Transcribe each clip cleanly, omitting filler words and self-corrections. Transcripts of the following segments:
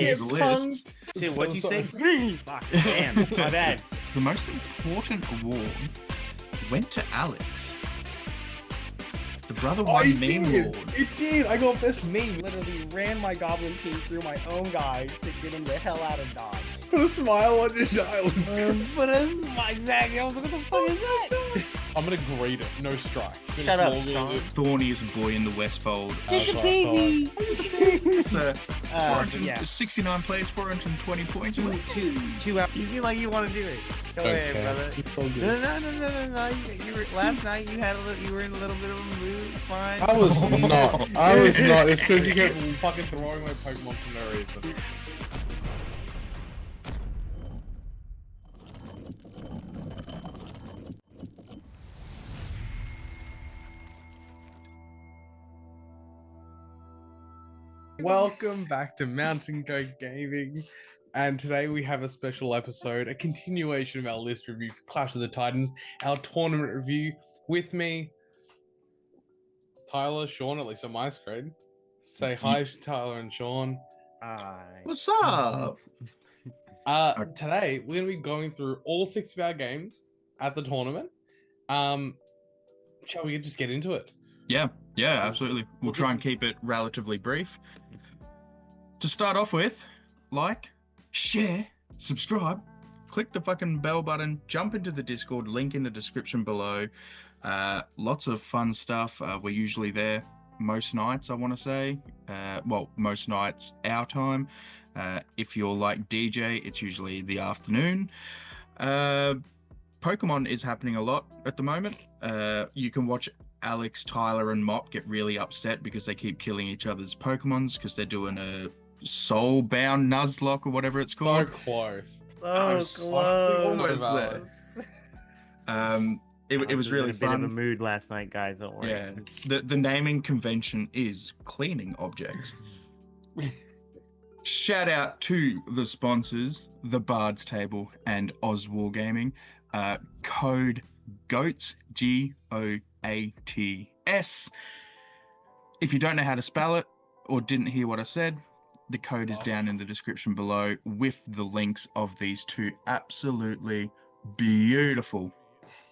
his list. Shit, what'd you say? Fuck, damn, my bad. The most important award went to Alex. The brother won Meme Lord. It did! I got best meme. Literally ran my Goblin King through my own guys to get him the hell out of Dodge. Put a smile on your dial. Exactly. I was like, what the fuck is that? I'm gonna grade it. No strike. Shut up, Sean. Thorniest boy in the Westfold. Just a baby. So, Yeah. 69 plays, 420 points. 2 hours. You seem like you want to do it. Go ahead, brother. No. You were, last night you were in a little bit of a mood. Fine. I was not. I was not. It's because you kept fucking throwing my Pokemon for no reason. Welcome back to Mountain Goat Gaming, and today we have a special episode, a continuation of our list review for Clash of the Titans, our tournament review. With me, Tyler, Sean, at least on my screen. Say hi, Tyler and Sean. Hi. What's up? Today we're going to be going through all 6 of our games at the tournament. Shall we just get into it? Yeah, absolutely. We'll try and keep it relatively brief. To start off with, like, share, subscribe, click the fucking bell button, jump into the Discord, link in the description below. Lots of fun stuff. We're usually there most nights, I want to say. Most nights our time. If you're like DJ, it's usually the afternoon. Pokemon is happening a lot at the moment. You can watch Alex, Tyler, and Mop get really upset because they keep killing each other's Pokemons because they're doing a soul-bound Nuzlocke or whatever it's called. So close. Almost there. It was really fun. A bit of a mood last night, guys. Don't worry. Yeah, the naming convention is cleaning objects. Shout out to the sponsors, the Bard's Table and Oz Wargaming. Code GOATS, GOATS. If you don't know how to spell it or didn't hear what I said, the code is down in the description below with the links of these 2 absolutely beautiful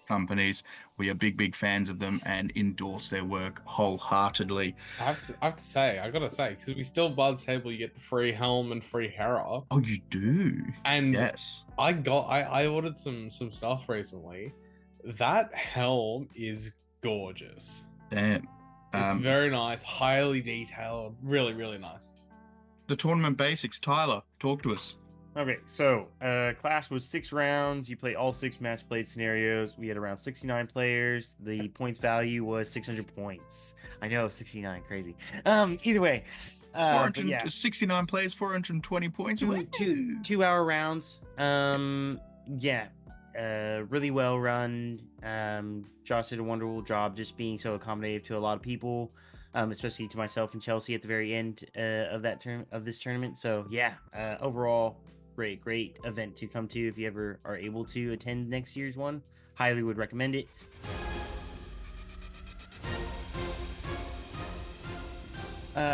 companies. We are big fans of them and endorse their work wholeheartedly. I gotta say, because we still Bard's Table, you get the free helm and free Hera. Oh, you do? And yes, I ordered some stuff recently. That helm is gorgeous. Damn. It's very nice, highly detailed, really nice. The tournament basics, Tyler, talk to us. Okay, so Clash was 6 rounds. You play all 6 match played scenarios. We had around 69 players. The points value was 600 points. I know, 69, crazy. Either way, 69 plays, 420 points. 2 hour rounds. Really well run. Josh did a wonderful job just being so accommodative to a lot of people. Especially to myself and Chelsea at the very end of this tournament. So yeah, overall, great event to come to if you ever are able to attend next year's one. Highly would recommend it.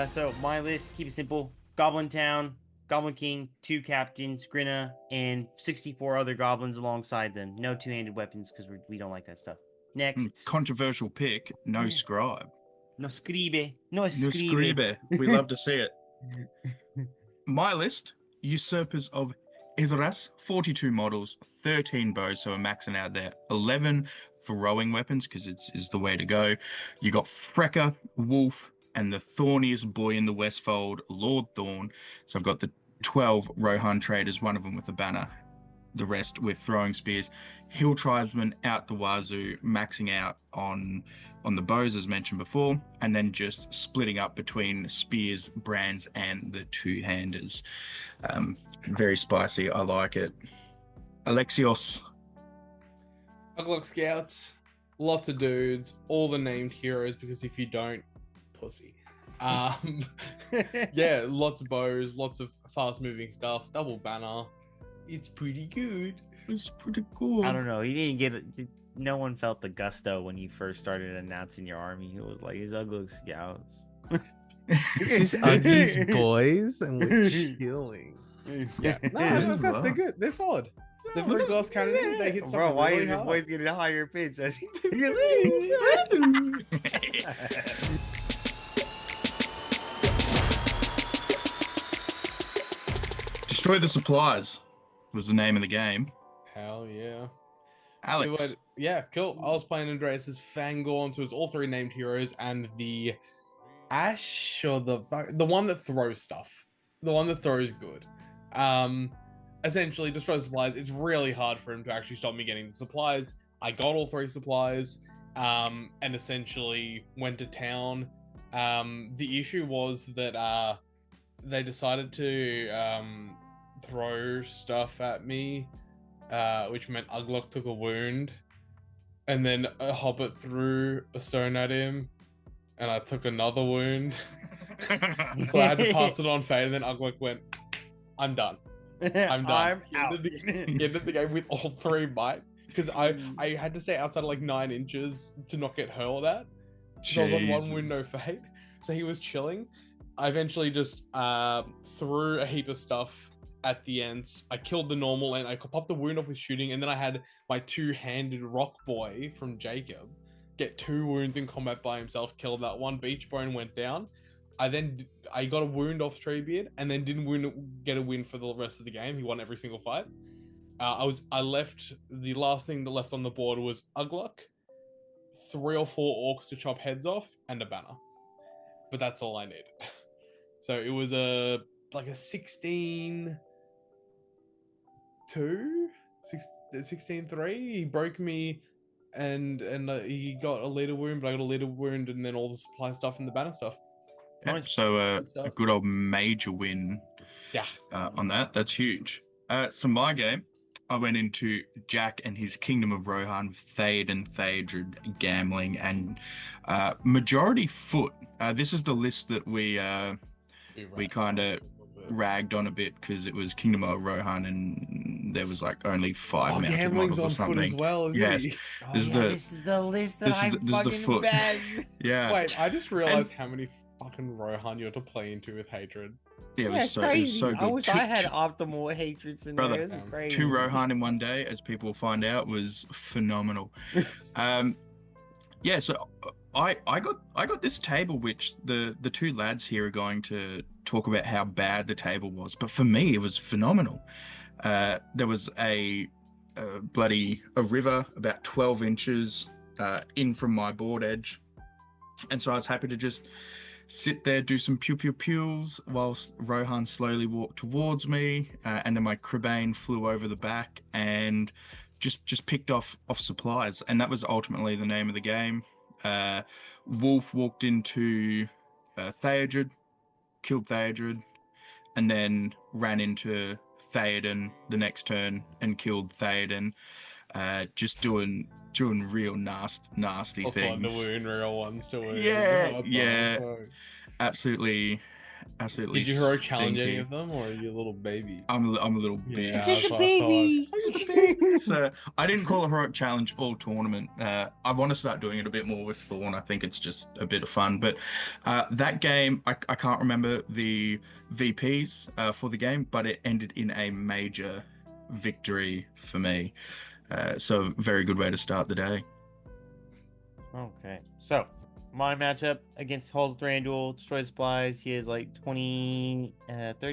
So my list, keep it simple: Goblin Town, Goblin King, 2 captains, Grinna, and 64 other goblins alongside them. No 2-handed weapons because we don't like that stuff. Next, controversial pick: no scribe. No scribe. We love to see it. My list: Usurpers of Ithras, 42 models, 13 bows, so we're maxing out there. 11 throwing weapons, because it's the way to go. You got Frecker, Wolf, and the thorniest boy in the Westfold, Lord Thorn. So I've got the 12 Rohan traders, one of them with a banner, the rest with throwing spears. Hill tribesmen out the wazoo, maxing out on the bows as mentioned before, and then just splitting up between spears, brands, and the 2-handers. Very spicy. I like it. Alexios. Uglock Scouts, lots of dudes, all the named heroes, because if you don't, pussy. Yeah, lots of bows, lots of fast moving stuff, double banner. It's pretty good. It's pretty cool. I don't know. You didn't get it. No one felt the gusto when you first started announcing your army. It was like his Uglock Scouts. This is Uggies boys, and we're chilling. Yeah, no, Yeah, they're good. They're solid. They're very glass cannon. They hit something Bro, why really is your hard. voice getting a higher pitch? As Destroy the supplies was the name of the game. Hell yeah. Alex. Yeah, cool. I was playing Andreas's Fangorn, so it was all three named heroes and the Ash or the one that throws stuff. The one that throws good. Essentially destroy supplies. It's really hard for him to actually stop me getting the supplies. I got all three supplies, and essentially went to town. The issue was that they decided to throw stuff at me, which meant Ugluk took a wound, and then a hobbit threw a stone at him, and I took another wound. So I had to pass it on fade, and then Ugluk went, I'm done. I'm done. I'm out. He ended the game with all three might, because I had to stay outside of like 9 inches to not get hurled at. So I was on 1 wound, no fade. So he was chilling. I eventually just threw a heap of stuff at the ends. I killed the normal and I popped the wound off with shooting, and then I had my 2-handed rock boy from Jacob get 2 wounds in combat by himself, killed that one. Beach bone went down. I got a wound off Treebeard, and then didn't get a win for the rest of the game. He won every single fight. I left, the last thing that left on the board was Ugluk, 3 or 4 orcs to chop heads off, and a banner. But that's all I need. So it was a 16-2, 16-3. He broke me, and he got a leader wound, but I got a leader wound, and then all the supply stuff and the banner stuff. Yeah, so a good old major win. Yeah. On that. That's huge. So my game, I went into Jack and his Kingdom of Rohan with Thade and Thaedred gambling and majority foot. This is the list that we kind of ragged on a bit because it was Kingdom of Rohan and there was like only 5 mounted gambling's models or on foot something. as well, isn't Yes. he? This is the list that I this is the fucking foot. begged. Yeah. Wait, I just realized how many fucking Rohan you have to play into with hatred. Yeah, it was so good. I wish I had optimal hatred scenarios. Brother, Crazy. 2 Rohan in one day, as people will find out, was phenomenal. Yeah, so I got this table, which the 2 lads here are going to talk about how bad the table was, but for me it was phenomenal. There was a river about 12 inches in from my board edge, and so I was happy to just sit there, do some pews whilst Rohan slowly walked towards me, and then my Cribane flew over the back and just picked off supplies, and that was ultimately the name of the game. Wolf walked into Thaedred, killed Thaedred, and then ran into Theoden the next turn and killed Theoden, just doing real nasty Also things. on the wound, real ones to wound. Yeah. Absolutely. Did you heroic challenge any of them, or are you a little baby? I'm a little baby. Yeah, Just that's a what I thought. baby. Just a baby. So I didn't call a heroic challenge all tournament. I want to start doing it a bit more with Thorn. I think it's just a bit of fun. But that game, I can't remember the VPs for the game, but it ended in a major victory for me. So very good way to start the day. Okay, so my matchup against Halls of Thranduil, Destroy the Supplies. He has like 30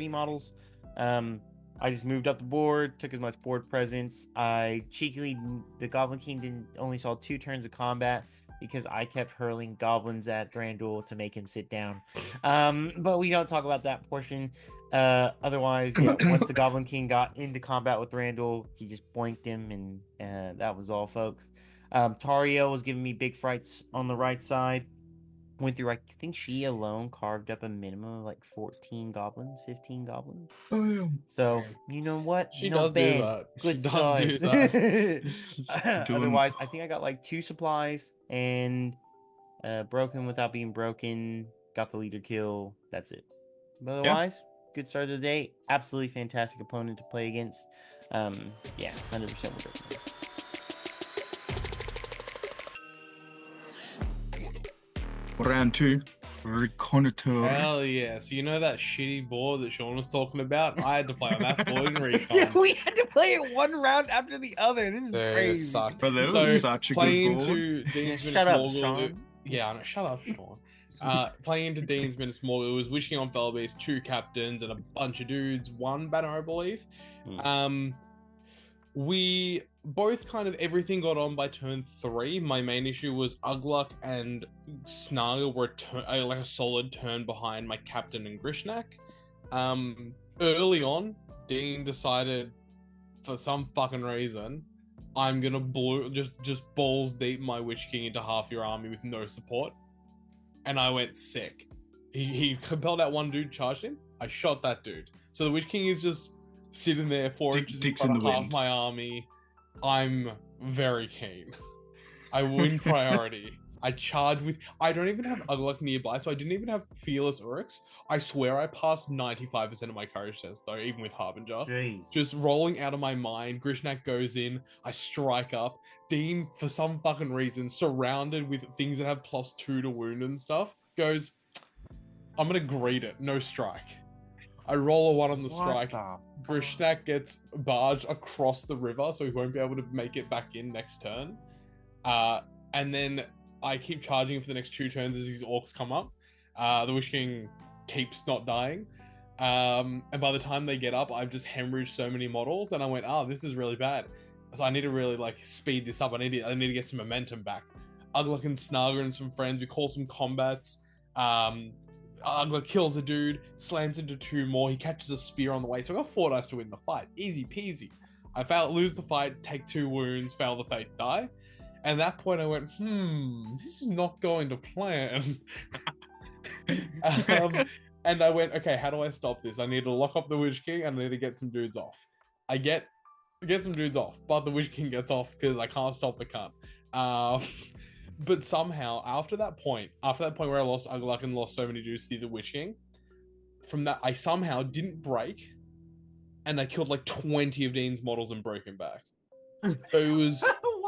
models. I just moved up the board, took as much board presence. I cheekily, the Goblin King only saw 2 turns of combat because I kept hurling goblins at Thranduil to make him sit down. But we don't talk about that portion. Otherwise, yeah, once the Goblin King got into combat with Thranduil, he just boinked him, and that was all, folks. Tario was giving me big frights on the right side. Went through, I think she alone carved up a minimum of like 14 goblins, 15 goblins. So, you know what? She No does ban. do that. Good She does size. do that. Otherwise, I think I got like 2 supplies and broken without being broken. Got the leader kill. That's it. But otherwise, good start of the day. Absolutely fantastic opponent to play against. Yeah, 100% would recommend. Round 2, Reconnoiter. Hell yeah. So you know that shitty board that Sean was talking about? I had to play on that board in Recon. We had to play it one round after the other. This is Dude, it crazy. sucked. But that So was such a good playing board. to Yeah, Dean's shut up, Minutes Sean. Yeah, I know. Shut up, Sean. Playing into Dean's Minutes Morgul, it was Wishing on Fellow Beast, 2 captains, and a bunch of dudes, 1 banner, I believe. We both kind of everything got on by turn 3. My main issue was Ugluk and Snargle were like a solid turn behind my captain and Grishnak. Early on, Dean decided for some fucking reason I'm gonna just balls deep my Witch King into half your army with no support, and I went sick. He compelled out one dude, charged him. I shot that dude. So the Witch King is just sitting there 4 inches in front of half my army. I'm very keen. I win priority. I charge with... I don't even have Ugluk nearby, so I didn't even have Fearless Uruks. I swear I passed 95% of my courage test, though, even with Harbinger. Jeez. Just rolling out of my mind. Grishnak goes in. I strike up. Dean, for some fucking reason, surrounded with things that have +2 to wound and stuff, goes, I'm gonna greet it. No strike. I roll a 1 on the strike. Grishnak gets barged across the river, so he won't be able to make it back in next turn. And then I keep charging for the next 2 turns as these orcs come up. The Witch King keeps not dying. And by the time they get up, I've just hemorrhaged so many models, and I went, this is really bad. So I need to really speed this up. I need to get some momentum back. Ugluk and Snarger and some friends, we call some combats. Ugluk kills a dude, slams into 2 more. He catches a spear on the way, so I got 4 dice to win the fight. Easy peasy. I lose the fight, take 2 wounds, fail the fate, die. And at that point I went, this is not going to plan. And I went, okay, how do I stop this? I need to lock up the Witch King and I need to get some dudes off. I get some dudes off, but the Witch King gets off because I can't stop the cunt. But somehow, after that point where I lost Ugluk and lost so many dudes to the Witch King, from that I somehow didn't break, and I killed like 20 of Dean's models and broke him back. So it was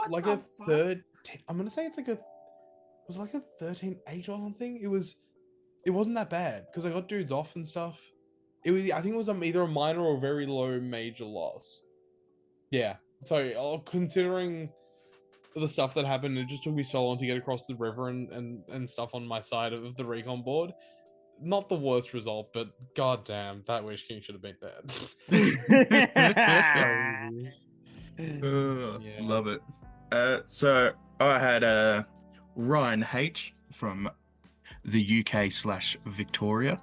like a third. I'm gonna say it was like a 13-8 or something. It wasn't that bad because I got dudes off and stuff. I think it was either a minor or very low major loss. Yeah. So considering the stuff that happened, it just took me so long to get across the river and stuff on my side of the recon board. Not the worst result, but goddamn, that Witch King should have been dead. Love it. So I had Ryan H from the UK/Victoria,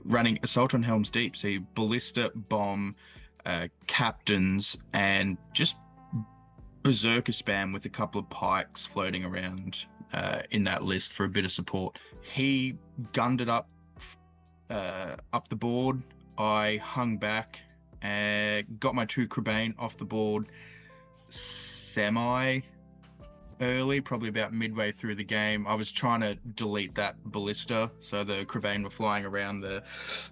running Assault on Helm's Deep. So ballista, bomb, captains, and just berserker spam with a couple of pikes floating around in that list for a bit of support. He gunned it up the board. I hung back and got my 2 Crebain off the board semi early, probably about midway through the game. I was trying to delete that ballista, so the Crebain were flying around the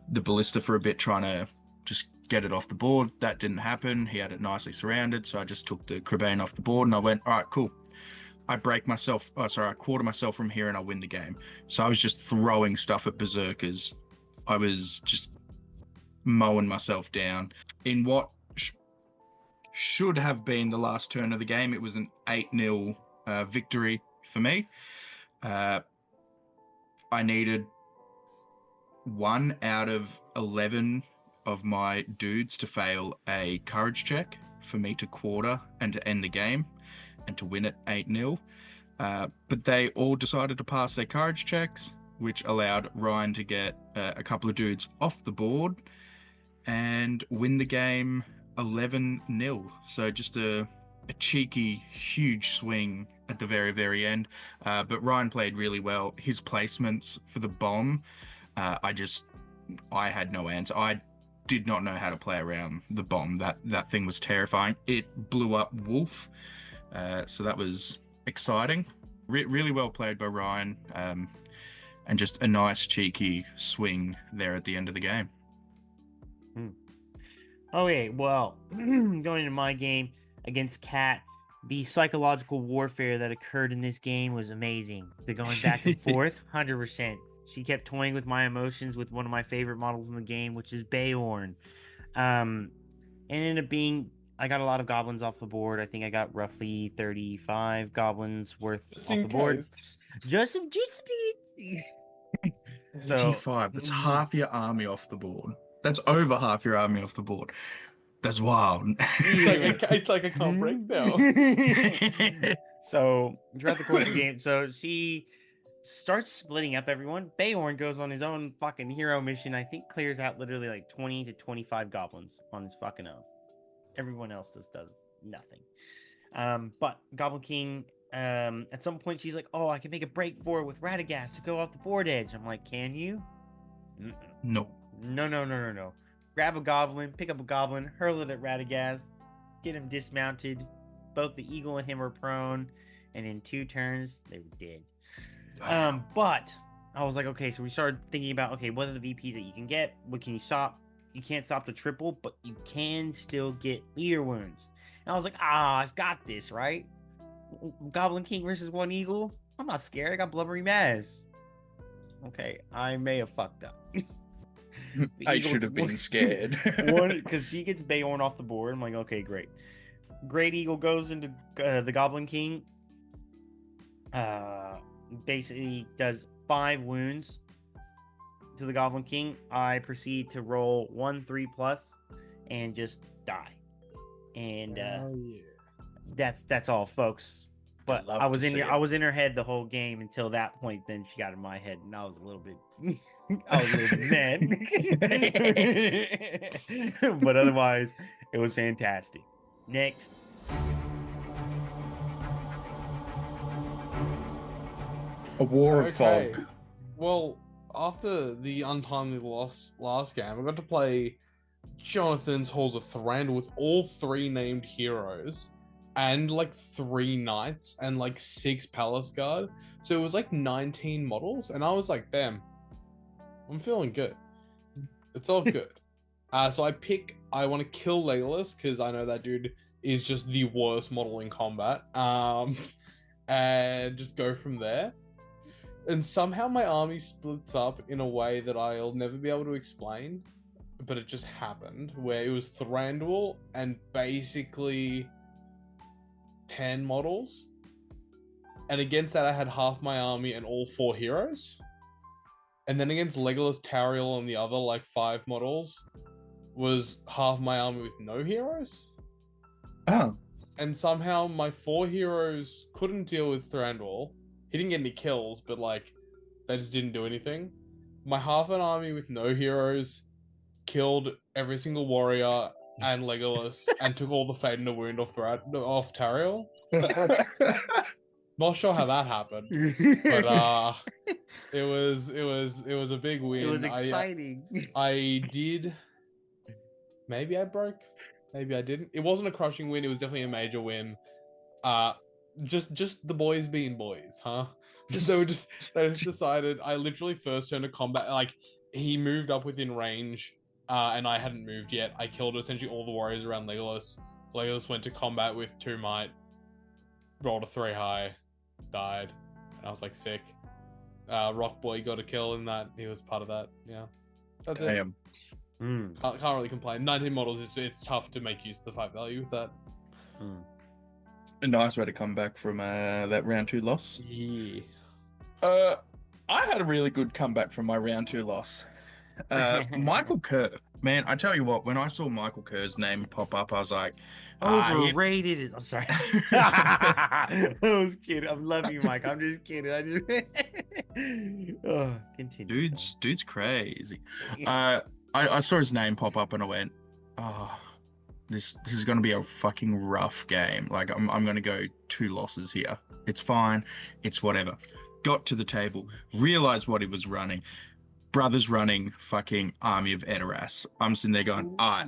ballista for a bit, trying to just get it off the board. That didn't happen. He had it nicely surrounded, so I just took the Crebain off the board and I went, all right, cool. I quarter myself from here and I win the game. So I was just throwing stuff at berserkers. I was just mowing myself down. In what should have been the last turn of the game, it was an 8-0 victory for me. I needed 1 out of 11 of my dudes to fail a courage check for me to quarter and to end the game and to win it 8-0. But they all decided to pass their courage checks, which allowed Ryan to get a couple of dudes off the board and win the game 11-0. So just a cheeky, huge swing at the very, very end. But Ryan played really well. His placements for the bomb, I had no answer. I did not know how to play around the bomb. That thing was terrifying. It blew up Wolf. So that was exciting. Really well played by Ryan. And just a nice, cheeky swing there at the end of the game. Okay, well, going into my game against Kat, The psychological warfare that occurred in this game was amazing. The going back and forth, 100%. She kept toying with my emotions with one of my favorite models in the game, which is Beorn. And ended up being, I got a lot of goblins off the board. I think I got roughly 35 goblins worth Just off in the board. case. Just some So, 35. That's half your army off the board. That's over half your army off the board. That's wild. It's like I can't break now. So throughout the course of the game, so she starts splitting up everyone. Beorn goes on his own fucking hero mission. I think clears out literally like 20 to 25 goblins on his fucking own. Everyone else just does nothing. But Goblin King, at some point she's like, "Oh, I can make a break for it with Radagast to go off the board edge." I'm like, "Can you?" No. No. Grab a goblin, pick up a goblin, hurl it at Radagast, get him dismounted. Both the eagle and him are prone, and in 2 turns they were dead. But I was like, okay, so we started thinking about, okay, what are the VPs that you can get? What can you stop? You can't stop the triple, but you can still get leader wounds. And I was like, I've got this, right? Goblin King versus 1 eagle? I'm not scared. I got Blubbery Maz. Okay, I may have fucked up. I should have been scared. Because she gets Beorn off the board. I'm like, okay, great. Great Eagle goes into the Goblin King. Basically does 5 wounds to the Goblin King. I proceed to roll 1 3+ and just die. And that's all, folks. But I was in her head the whole game until that point. Then she got in my head, and I was a little bit mad. But otherwise, it was fantastic. Next. A war of fog. Well, after the untimely loss last game, I got to play Jonathan's Halls of Thranduil with all 3 named heroes and like 3 knights and like 6 palace guard. So it was like 19 models, and I was like, damn, I'm feeling good. It's all good. So I want to kill Legolas because I know that dude is just the worst model in combat. And just go from there. And somehow my army splits up in a way that I'll never be able to explain, but it just happened, where it was Thranduil and basically 10 models. And against that I had half my army and all 4 heroes. And then against Legolas, Tauriel, and the other like 5 models was half my army with no heroes. Oh. And somehow my 4 heroes couldn't deal with Thranduil. He didn't get any kills, but like they just didn't do anything. My half an army with no heroes killed every single warrior and Legolas and took all the fate and the wound off Tauriel. Not sure how that happened, but it was a big win. It was exciting. I did. Maybe I broke. Maybe I didn't. It wasn't a crushing win. It was definitely a major win. Just the boys being boys, huh? They just decided. I literally first turned to combat. Like he moved up within range, and I hadn't moved yet. I killed essentially all the warriors around Legolas. Legolas went to combat with 2 might, rolled a 3 high, died, and I was like sick. Rock Boy got a kill in that. He was part of that. Yeah, that's it. Can't really complain. 19 models. It's tough to make use of the fight value with that. A nice way to come back from that round 2 loss. Yeah. I had a really good comeback from my round 2 loss. Michael Kerr. Man, I tell you what, when I saw Michael Kerr's name pop up, I was like, overrated. I'm sorry. I was kidding. I'm loving you, Mike. I'm just kidding. Continue. Dude's crazy. I saw his name pop up and I went, this is going to be a fucking rough game. Like, I'm going to go 2 losses here. It's fine. It's whatever. Got to the table, realized what he was running. Brothers running fucking Army of Edoras. I'm sitting there going, all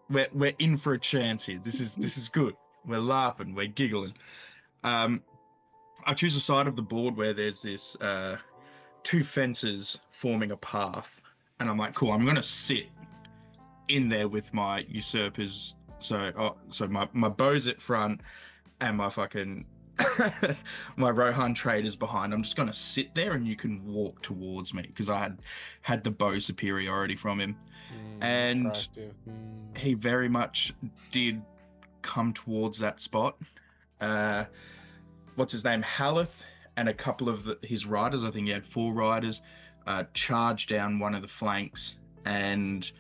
right, we're in for a chance here. This is good. We're laughing. We're giggling. I choose a side of the board where there's this 2 fences forming a path. And I'm like, cool, I'm going to sit in there with my usurpers. So my bow's at front, and my fucking my Rohan traders behind. I'm just gonna sit there and you can walk towards me because I had the bow superiority from him, and Attractive. he very much did come towards that spot. What's his name? Haleth and a couple of his riders, I think he had 4 riders, charged down one of the flanks, and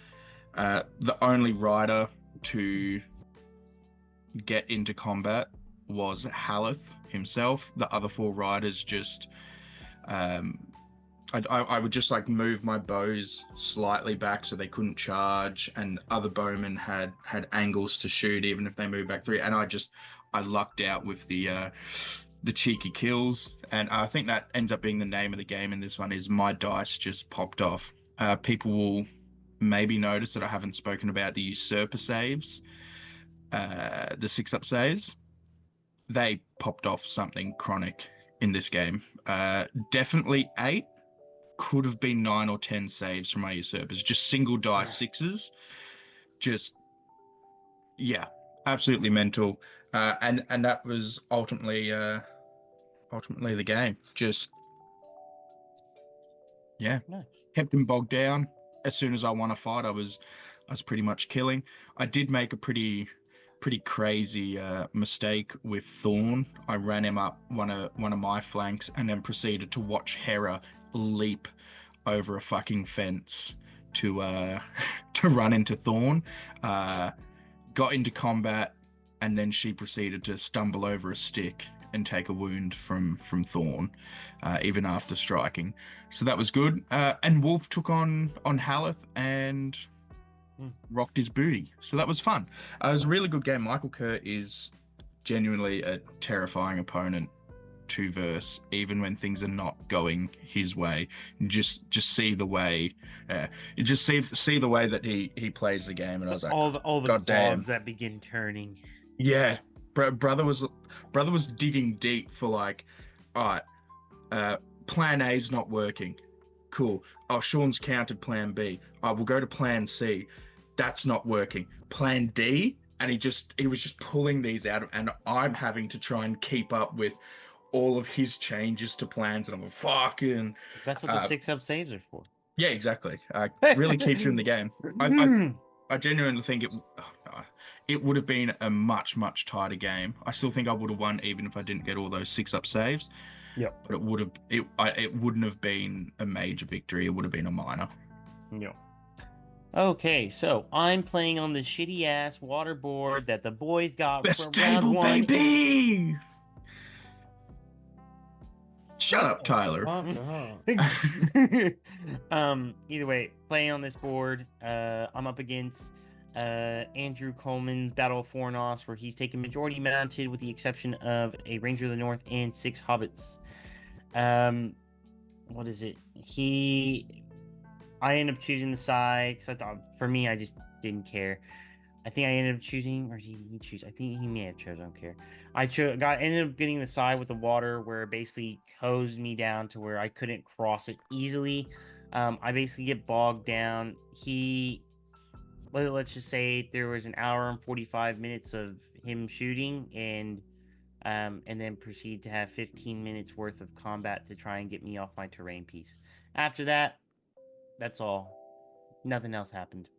the only rider to get into combat was Haleth himself. The other 4 riders just I would just like move my bows slightly back so they couldn't charge, and other bowmen had angles to shoot even if they moved back 3, and I lucked out with the cheeky kills, and I think that ends up being the name of the game in this one, is my dice just popped off. People will maybe notice that I haven't spoken about the usurper saves, the 6-up saves. They popped off something chronic in this game. Definitely 8, could have been 9 or 10 saves from my usurpers, just single dice 6s. Just, yeah, absolutely mental. And that was ultimately the game. Just, yeah, Nice. kept him bogged down. As soon as I won a fight, I was pretty much killing. I did make a pretty crazy mistake with Thorn. I ran him up one of my flanks and then proceeded to watch Hera leap over a fucking fence to run into Thorn. Got into combat, and then she proceeded to stumble over a stick and take a wound from Thorn, even after striking. So that was good. And Wolf took on Haleth and rocked his booty. So that was fun. It was a really good game. Michael Kerr is genuinely a terrifying opponent to verse, even when things are not going his way. Just see the way, you just see the way that he plays the game, and I was like, all the God damn. cogs that begin turning. Yeah, brother was digging deep for like, all right, plan A's not working. Cool. Oh, Sean's countered plan B. I will go to plan C. That's not working. Plan D, and he was just pulling these out, and I'm having to try and keep up with all of his changes to plans, and I'm fucking. That's what the 6-up saves are for. Yeah, exactly. Really keeps you in the game. I genuinely think it would have been a much tighter game. I still think I would have won even if I didn't get all those 6-up saves. Yep. But it wouldn't have been a major victory. It would have been a minor. Yep. Okay, so I'm playing on the shitty ass water board that the boys got Best for table, round 1. baby. Shut up, Tyler. Either way, playing on this board, I'm up against Andrew Coleman's Battle of Fornos, where he's taken majority mounted with the exception of a Ranger of the North and 6 hobbits. What is it? I ended up choosing the side because I thought, for me, I just didn't care. I think I ended up choosing, or did he choose? I think he may have chosen. I don't care. Ended up getting the side with the water where it basically hosed me down to where I couldn't cross it easily. I basically get bogged down. Let's just say there was an hour and 45 minutes of him shooting, and then proceed to have 15 minutes worth of combat to try and get me off my terrain piece. After that, that's all. Nothing else happened.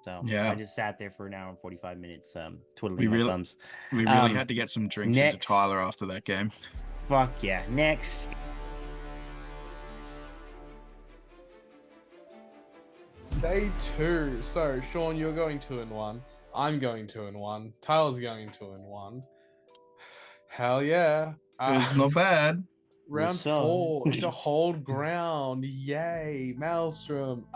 So yeah. I just sat there for an hour and 45 minutes, twiddling my thumbs. We really had to get some drinks into Tyler after that game. Fuck yeah. Next. Day 2. So, Sean, you're going 2-1. I'm going 2-1. Tyler's going 2-1. Hell yeah. It's not bad. Round 4 to hold ground. Yay. Maelstrom.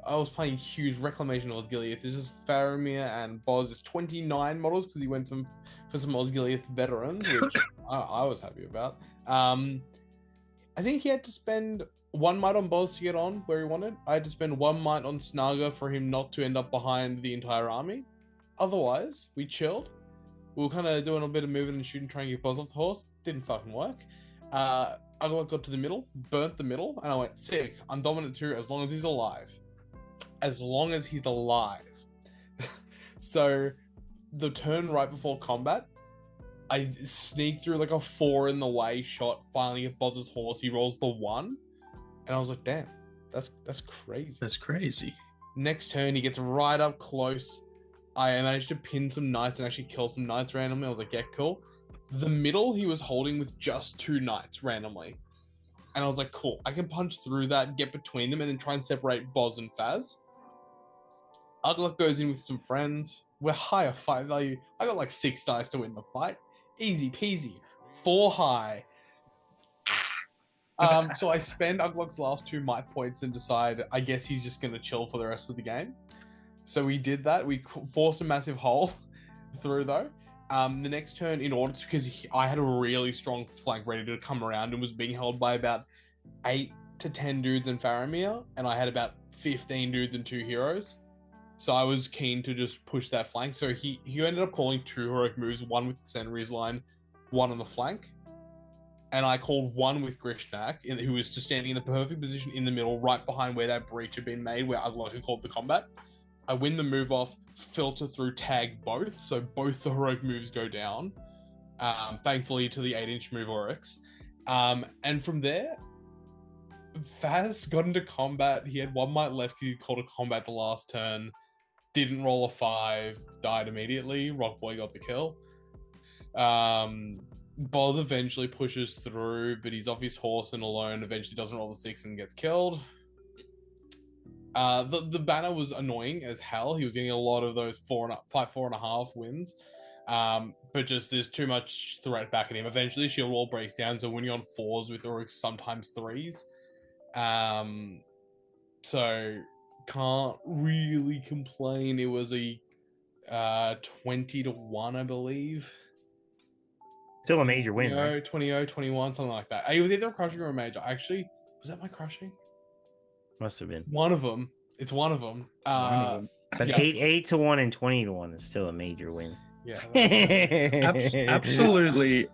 I was playing huge Reclamation Osgiliath. This is Faramir and Boz 29 models because he went for some Osgiliath veterans, which I was happy about. I think he had to spend 1 might on Boz to get on where he wanted. I had to spend 1 might on Snaga for him not to end up behind the entire army. Otherwise, we chilled. We were kind of doing a bit of moving and shooting, trying to get Boz off the horse. Didn't fucking work. I got to the middle, burnt the middle, and I went, sick. I'm dominant too as long as he's alive. As long as he's alive. So, the turn right before combat, I sneak through like a 4 in the way shot, finally get Boz's horse, he rolls the 1, and I was like, damn, that's crazy. That's crazy. Next turn, he gets right up close. I managed to pin some knights and actually kill some knights randomly. I was like, yeah, cool. The middle, he was holding with just 2 knights randomly. And I was like, cool, I can punch through that, get between them, and then try and separate Boz and Faz. Ugluk goes in with some friends. We're higher fight value. I got like 6 dice to win the fight. Easy peasy. 4 high. So I spend Ugluk's last 2 might points and decide, I guess he's just going to chill for the rest of the game. So we did that. We forced a massive hole through, though. The next turn, in order to, because I had a really strong flank ready to come around and was being held by about 8 to 10 dudes in Faramir, and I had about 15 dudes and 2 heroes. So I was keen to just push that flank. So he ended up calling 2 heroic moves, 1 with the center of his line, 1 on the flank. And I called 1 with Grishnak, who was just standing in the perfect position in the middle, right behind where that breach had been made, where Ugluk had called the combat. I win the move off, filter through, tag both, so both the heroic moves go down. Thankfully to the 8-inch move Oryx. And from there, Faz got into combat. He had 1 might left because he called a combat the last turn. Didn't roll a 5, died immediately. Rockboy got the kill. Boz eventually pushes through, but he's off his horse and alone. Eventually doesn't roll the 6 and gets killed. The banner was annoying as hell. He was getting a lot of those 4.5 wins. But just there's too much threat back at him. Eventually shield wall breaks down, so winning on 4s with Uruk, sometimes 3s. So can't really complain. It was a 20-1, I believe. Still a major win, right? 20-0, 21, something like that. It was either a crushing or a major. Actually, was that my crushing? Must have been. One of them. It's one of them. It's one of them. But Yeah. 8-1 and 20-1 is still a major win. Yeah. Absolutely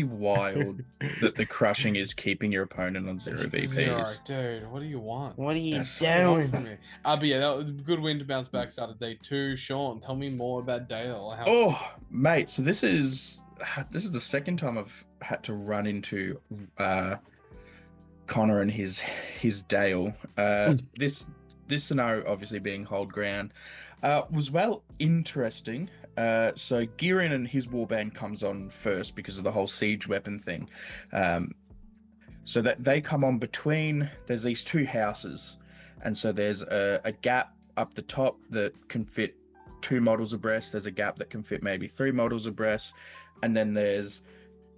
wild that the crushing is keeping your opponent on 0 VPs. 0, dude. What do you want? What are you That's doing? But yeah, that was a good win to bounce back. Started day 2. Sean, tell me more about Dale. Mate, so this is the second time I've had to run into Connor and his Dale. This scenario, obviously being hold ground, was interesting. So Girin and his warband comes on first because of the whole siege weapon thing. So that they come on between, there's these 2 houses, and so there's a gap up the top that can fit 2 models abreast. There's a gap that can fit maybe 3 models abreast, and then there's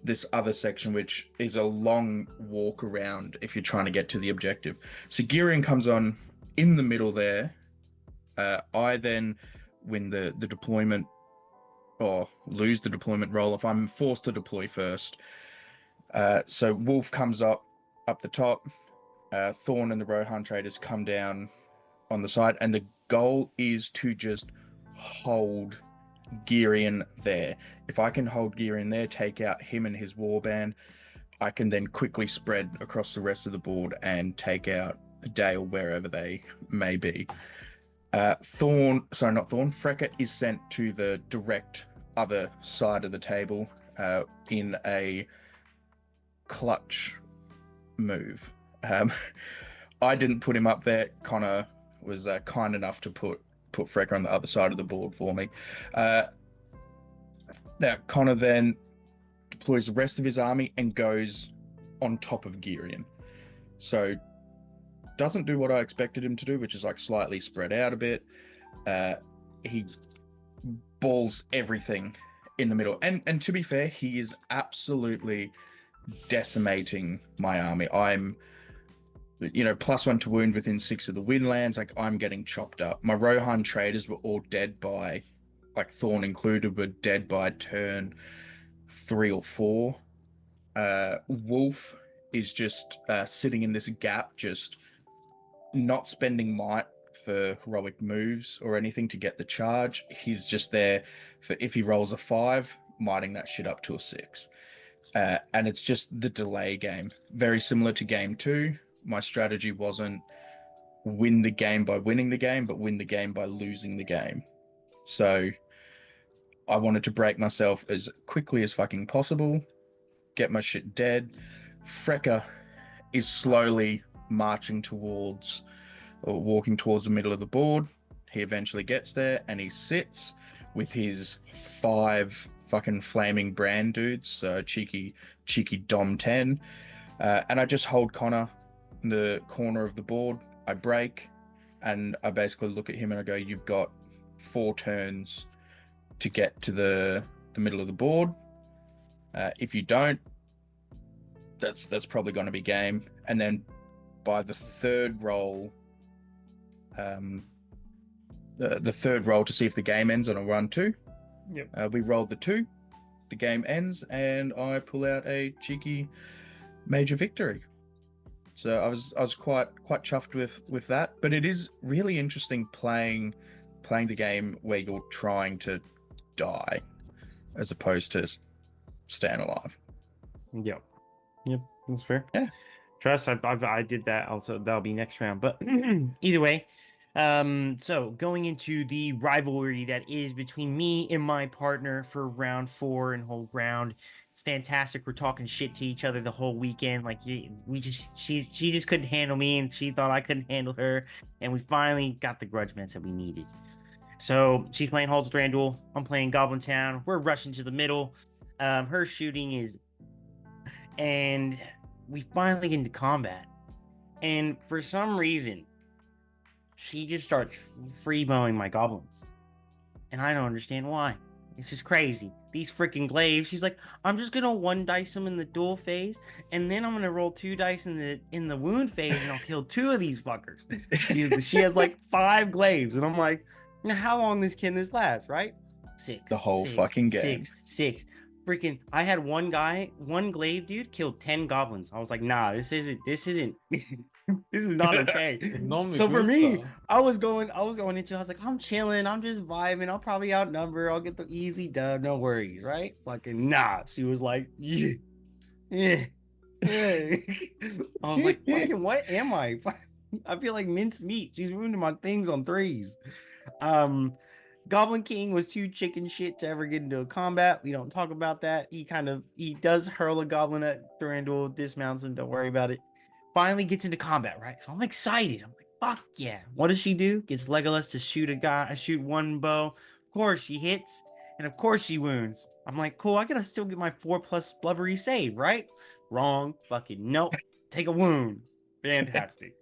this other section which is a long walk around if you're trying to get to the objective. So Girin comes on in the middle there. I then win the deployment, or lose the deployment roll if I'm forced to deploy first. So Wolf comes up the top. Thorn and the Rohan traders come down on the side, and the goal is to just hold Girin there. If I can hold Girin there, take out him and his warband, I can then quickly spread across the rest of the board and take out Dale wherever they may be. Freckert is sent to the direct other side of the table in a clutch move. I didn't put him up there. Connor was kind enough to put Freckert on the other side of the board for me. Now Connor then deploys the rest of his army and goes on top of Girin. So doesn't do what I expected him to do, which is like slightly spread out a bit. He balls everything in the middle. And to be fair, he is absolutely decimating my army. I'm, +1 to wound within 6 of the windlands. Like, I'm getting chopped up. My Rohan traders were all dead by, like Thorn included, were dead by turn 3 or 4. Wolf is just sitting in this gap, just not spending might for heroic moves or anything to get the charge. He's just there for, if he rolls a 5, mighting that shit up to a 6. And it's just the delay game. Very similar to game 2. My strategy wasn't win the game by winning the game, but win the game by losing the game. So I wanted to break myself as quickly as fucking possible, get my shit dead. Frecker is slowly marching towards, or walking towards the middle of the board. He eventually gets there and he sits with his 5 fucking flaming brand dudes, so cheeky Dom 10. And I just hold Connor in the corner of the board. I break, and I basically look at him and I go, "You've got 4 turns to get to the middle of the board. If you don't, that's probably going to be game." And then by the third roll, the third roll to see if the game ends on a 1-2. Yep. We rolled the 2. The game ends, and I pull out a cheeky major victory. So I was quite chuffed with that. But it is really interesting playing the game where you're trying to die as opposed to staying alive. Yep, that's fair. Yeah. Trust, I did that also. That'll be next round. But either way, so going into the rivalry that is between me and my partner for round 4 and whole round. It's fantastic. We're talking shit to each other the whole weekend. Like she just couldn't handle me, and she thought I couldn't handle her, and we finally got the grudge match that we needed. So she's playing Halls Randall. I'm playing Goblin Town. We're rushing to the middle. Her shooting is, and we finally get into combat. And for some reason, she just starts freebowing my goblins. And I don't understand why. It's just crazy. These freaking glaives. She's like, "I'm just gonna 1 dice them in the duel phase, and then I'm gonna roll 2 dice in the wound phase, and I'll kill 2 of these fuckers." She has like 5 glaives, and I'm like, "Now how long can this last, right?" 6. The whole fucking game. 6. Freaking, I had one glaive dude killed 10 goblins. I was like, "Nah, this isn't this is not okay." So for me, I was going into, I was like, "I'm chilling, I'm just vibing, I'll probably outnumber, I'll get the easy dub, no worries," right? Fucking nah. She was like, yeah. I was like, "Fucking what am I?" I feel like minced meat. She's ruining my things on 3s. Goblin King was too chicken shit to ever get into a combat. We don't talk about that. He does hurl a goblin at Thranduil, dismounts him, don't worry about it. Finally gets into combat, right? So I'm excited. I'm like, fuck yeah. What does she do? Gets Legolas to shoot 1 bow. Of course she hits, and of course she wounds. I'm like, cool, I gotta still get my 4+ blubbery save, right? Wrong. Fucking nope. Take a wound. Fantastic.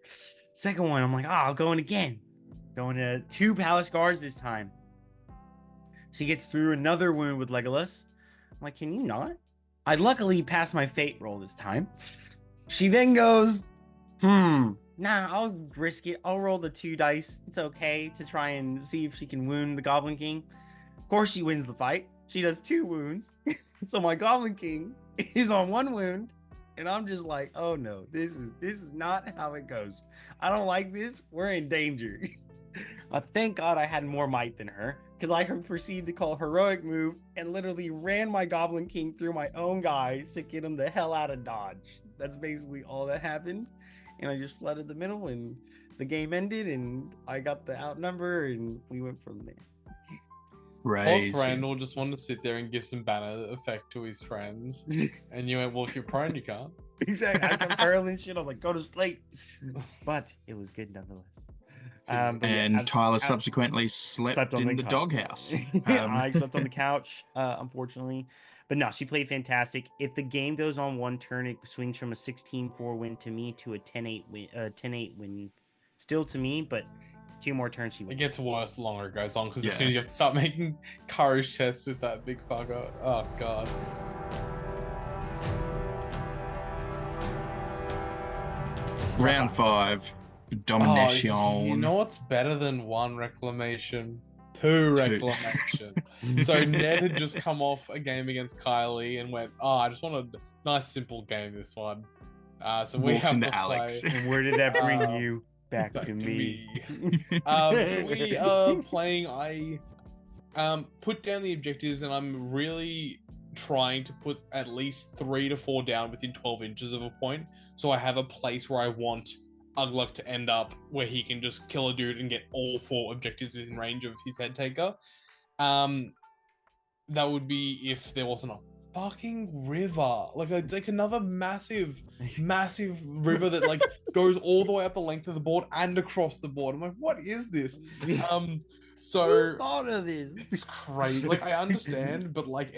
Second one, I'm like, I'll go in again. Going to 2 palace guards this time. She gets through another wound with Legolas. I'm like, can you not? I luckily passed my fate roll this time. She then goes, nah, I'll risk it. I'll roll the 2 dice. It's okay to try and see if she can wound the Goblin King. Of course she wins the fight. She does 2 wounds. So my Goblin King is on 1 wound. And I'm just like, oh no, this is not how it goes. I don't like this. We're in danger. Thank God I had more might than her, because I proceeded to call a heroic move and literally ran my Goblin King through my own guys to get him the hell out of dodge. That's basically all that happened. And I just flooded the middle, and the game ended, and I got the outnumber, and we went from there. Crazy. Randall just wanted to sit there and give some banner effect to his friends. And you went, well, if you're prone, you can't. Exactly. I kept hurling shit. I was like, go to sleep. But it was good nonetheless. Tyler subsequently slept in the doghouse. I slept on the couch, unfortunately. But no, she played fantastic. If the game goes on 1 turn, it swings from a 16-4 win to me to a 10-8 win. 10-8 win, still to me, but 2 more turns she wins. It gets worse the longer it goes on, because as soon as you have to start making courage tests with that big fucker, oh god. Round 5, domination. Oh, you know what's better than 1 reclamation? 2 reclamation. So Ned had just come off a game against Kylie and went, I just want a nice simple game this one. So we Walks have into to Alex. play. And where did that bring you? Back to me. So we are playing. I put down the objectives, and I'm really trying to put at least 3 to 4 down within 12 inches of a point, so I have a place where I want Ugluk to end up, where he can just kill a dude and get all 4 objectives within range of his head taker. that would be if there wasn't a fucking river. Like, it's like another massive river that like goes all the way up the length of the board and across the board. I'm like, what is this? So Who thought of this? it's crazy. Like, I understand, but like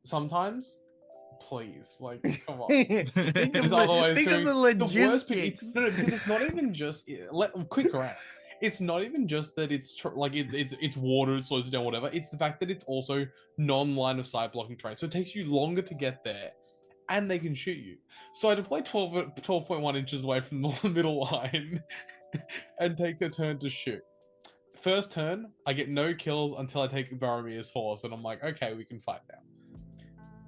sometimes, please, like, come on. think There's of other ways think to of the worst bit, logistics. no, because it's not even just quick round. It's not even just that it's it's water, it slows it down, whatever. It's the fact that it's also non-line of sight blocking terrain, so it takes you longer to get there, and they can shoot you. So I deploy 12.1 inches away from the middle line, and take a turn to shoot. First turn, I get no kills until I take Boromir's horse, and I'm like, okay, we can fight now.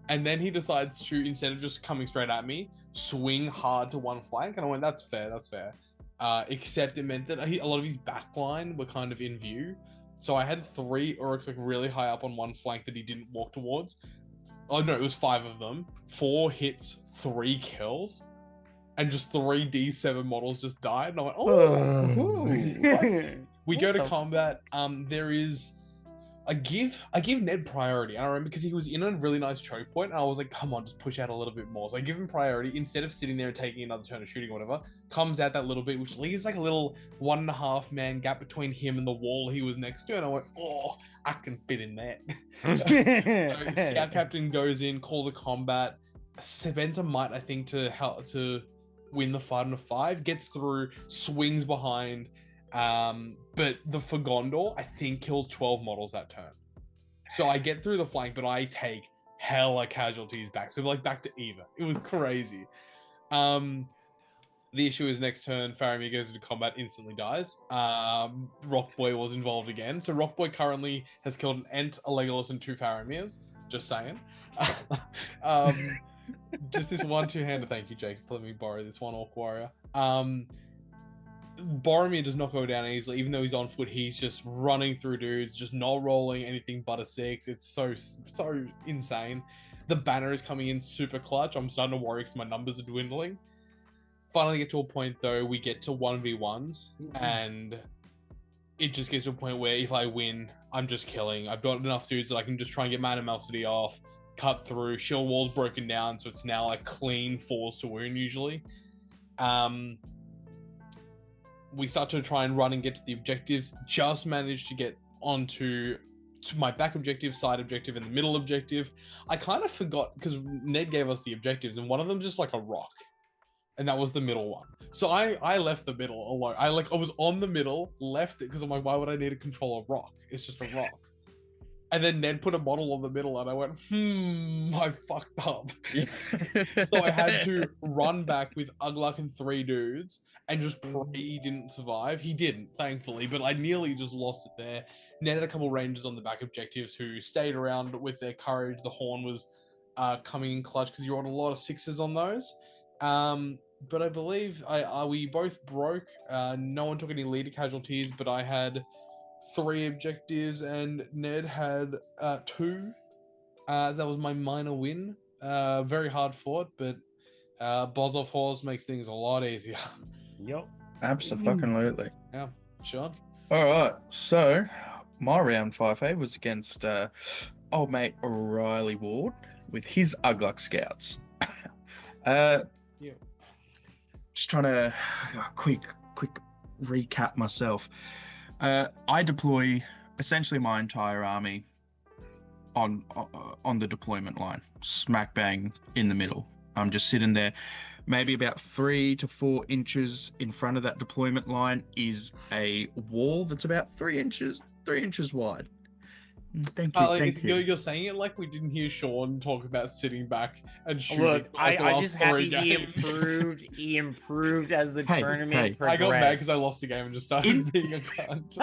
And then he decides to, instead of just coming straight at me, swing hard to one flank, and I went, that's fair. Except it meant that a lot of his backline were kind of in view. So I had 3 Uruks like really high up on one flank that he didn't walk towards. Oh no, it was 5 of them. 4 hits, 3 kills. And just 3 D7 models just died. And I went, oh, we go to combat. There is... I give Ned priority. I remember because he was in a really nice choke point, and I was like, come on, just push out a little bit more. So I give him priority instead of sitting there and taking another turn of shooting or whatever. Comes out that little bit, which leaves like a little 1.5 man gap between him and the wall he was next to. And I went, oh, I can fit in there. So Scout Captain goes in, calls a combat. Spencer might, I think, to help to win the fight on a 5, gets through, swings behind. But the Fagondor, I think, kills 12 models that turn. So I get through the flank, but I take hella casualties back. So like back to even. It was crazy. The issue is next turn, Faramir goes into combat, instantly dies. Rockboy was involved again. So Rockboy currently has killed an Ent, a Legolas, and 2 Faramirs. Just saying. Just this one two-hander. Thank you, Jacob, for letting me borrow this one Orc Warrior. Boromir does not go down easily, even though he's on foot. He's just running through dudes, just not rolling anything but a 6. It's so insane. The banner is coming in super clutch. I'm starting to worry because my numbers are dwindling. Finally get to a point though, we get to 1v1s, and it just gets to a point where if I win, I'm just killing. I've got enough dudes that I can just try and get Mana Malcity off, cut through, shield wall's broken down, so it's now like clean 4s to wound usually. We start to try and run and get to the objectives. Just managed to get onto my back objective, side objective, and the middle objective. I kind of forgot because Ned gave us the objectives, and one of them just like a rock, and that was the middle one. So I left the middle alone. I was on the middle, left it because I'm like, why would I need to control a rock? It's just a rock. And then Ned put a model on the middle, and I went, I fucked up. So I had to run back with Ugluk and 3 dudes and just pray he didn't survive. He didn't, thankfully, but I nearly just lost it there. Ned had a couple rangers on the back objectives who stayed around with their courage. The horn was coming in clutch because you're on a lot of 6s on those. But I believe we both broke. No one took any leader casualties, but I had 3 objectives and Ned had 2. That was my minor win. Very hard fought, but Bozov Horse makes things a lot easier. Yep. Absolutely. Yeah, sure. All right, so my round 5A was against old mate O'Reilly Ward with his Ugluk Scouts. Just trying to quick recap myself. I deploy essentially my entire army on the deployment line, smack bang in the middle. I'm just sitting there. Maybe about 3 to 4 inches in front of that deployment line is a wall that's about 3 inches wide. Thank you. You're saying it like we didn't hear Sean talk about sitting back and shooting. Look, like I just happy games. he improved as the tournament progressed. I got mad because I lost a game and just started being a cunt.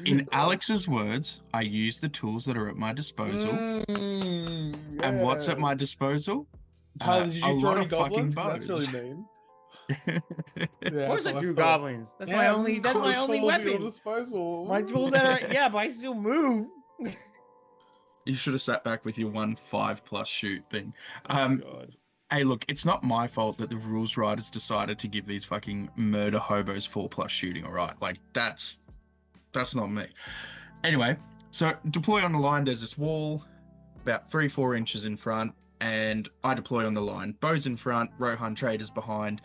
in Alex's words, I use the tools that are at my disposal. Yes. And what's at my disposal? Tyler, did you throw any goblins? That's really mean. Of course I do goblins. That's my only weapon. Disposal. My tools that are but I still move. You should have sat back with your 1-5+ shoot thing. God. Hey, look, it's not my fault that the rules writers decided to give these fucking murder hobos 4+ shooting. All right, like that's not me. Anyway, So deploy on the line, there's this wall about 3-4 inches in front, and I deploy on the line. Bows in front, Rohan traders behind,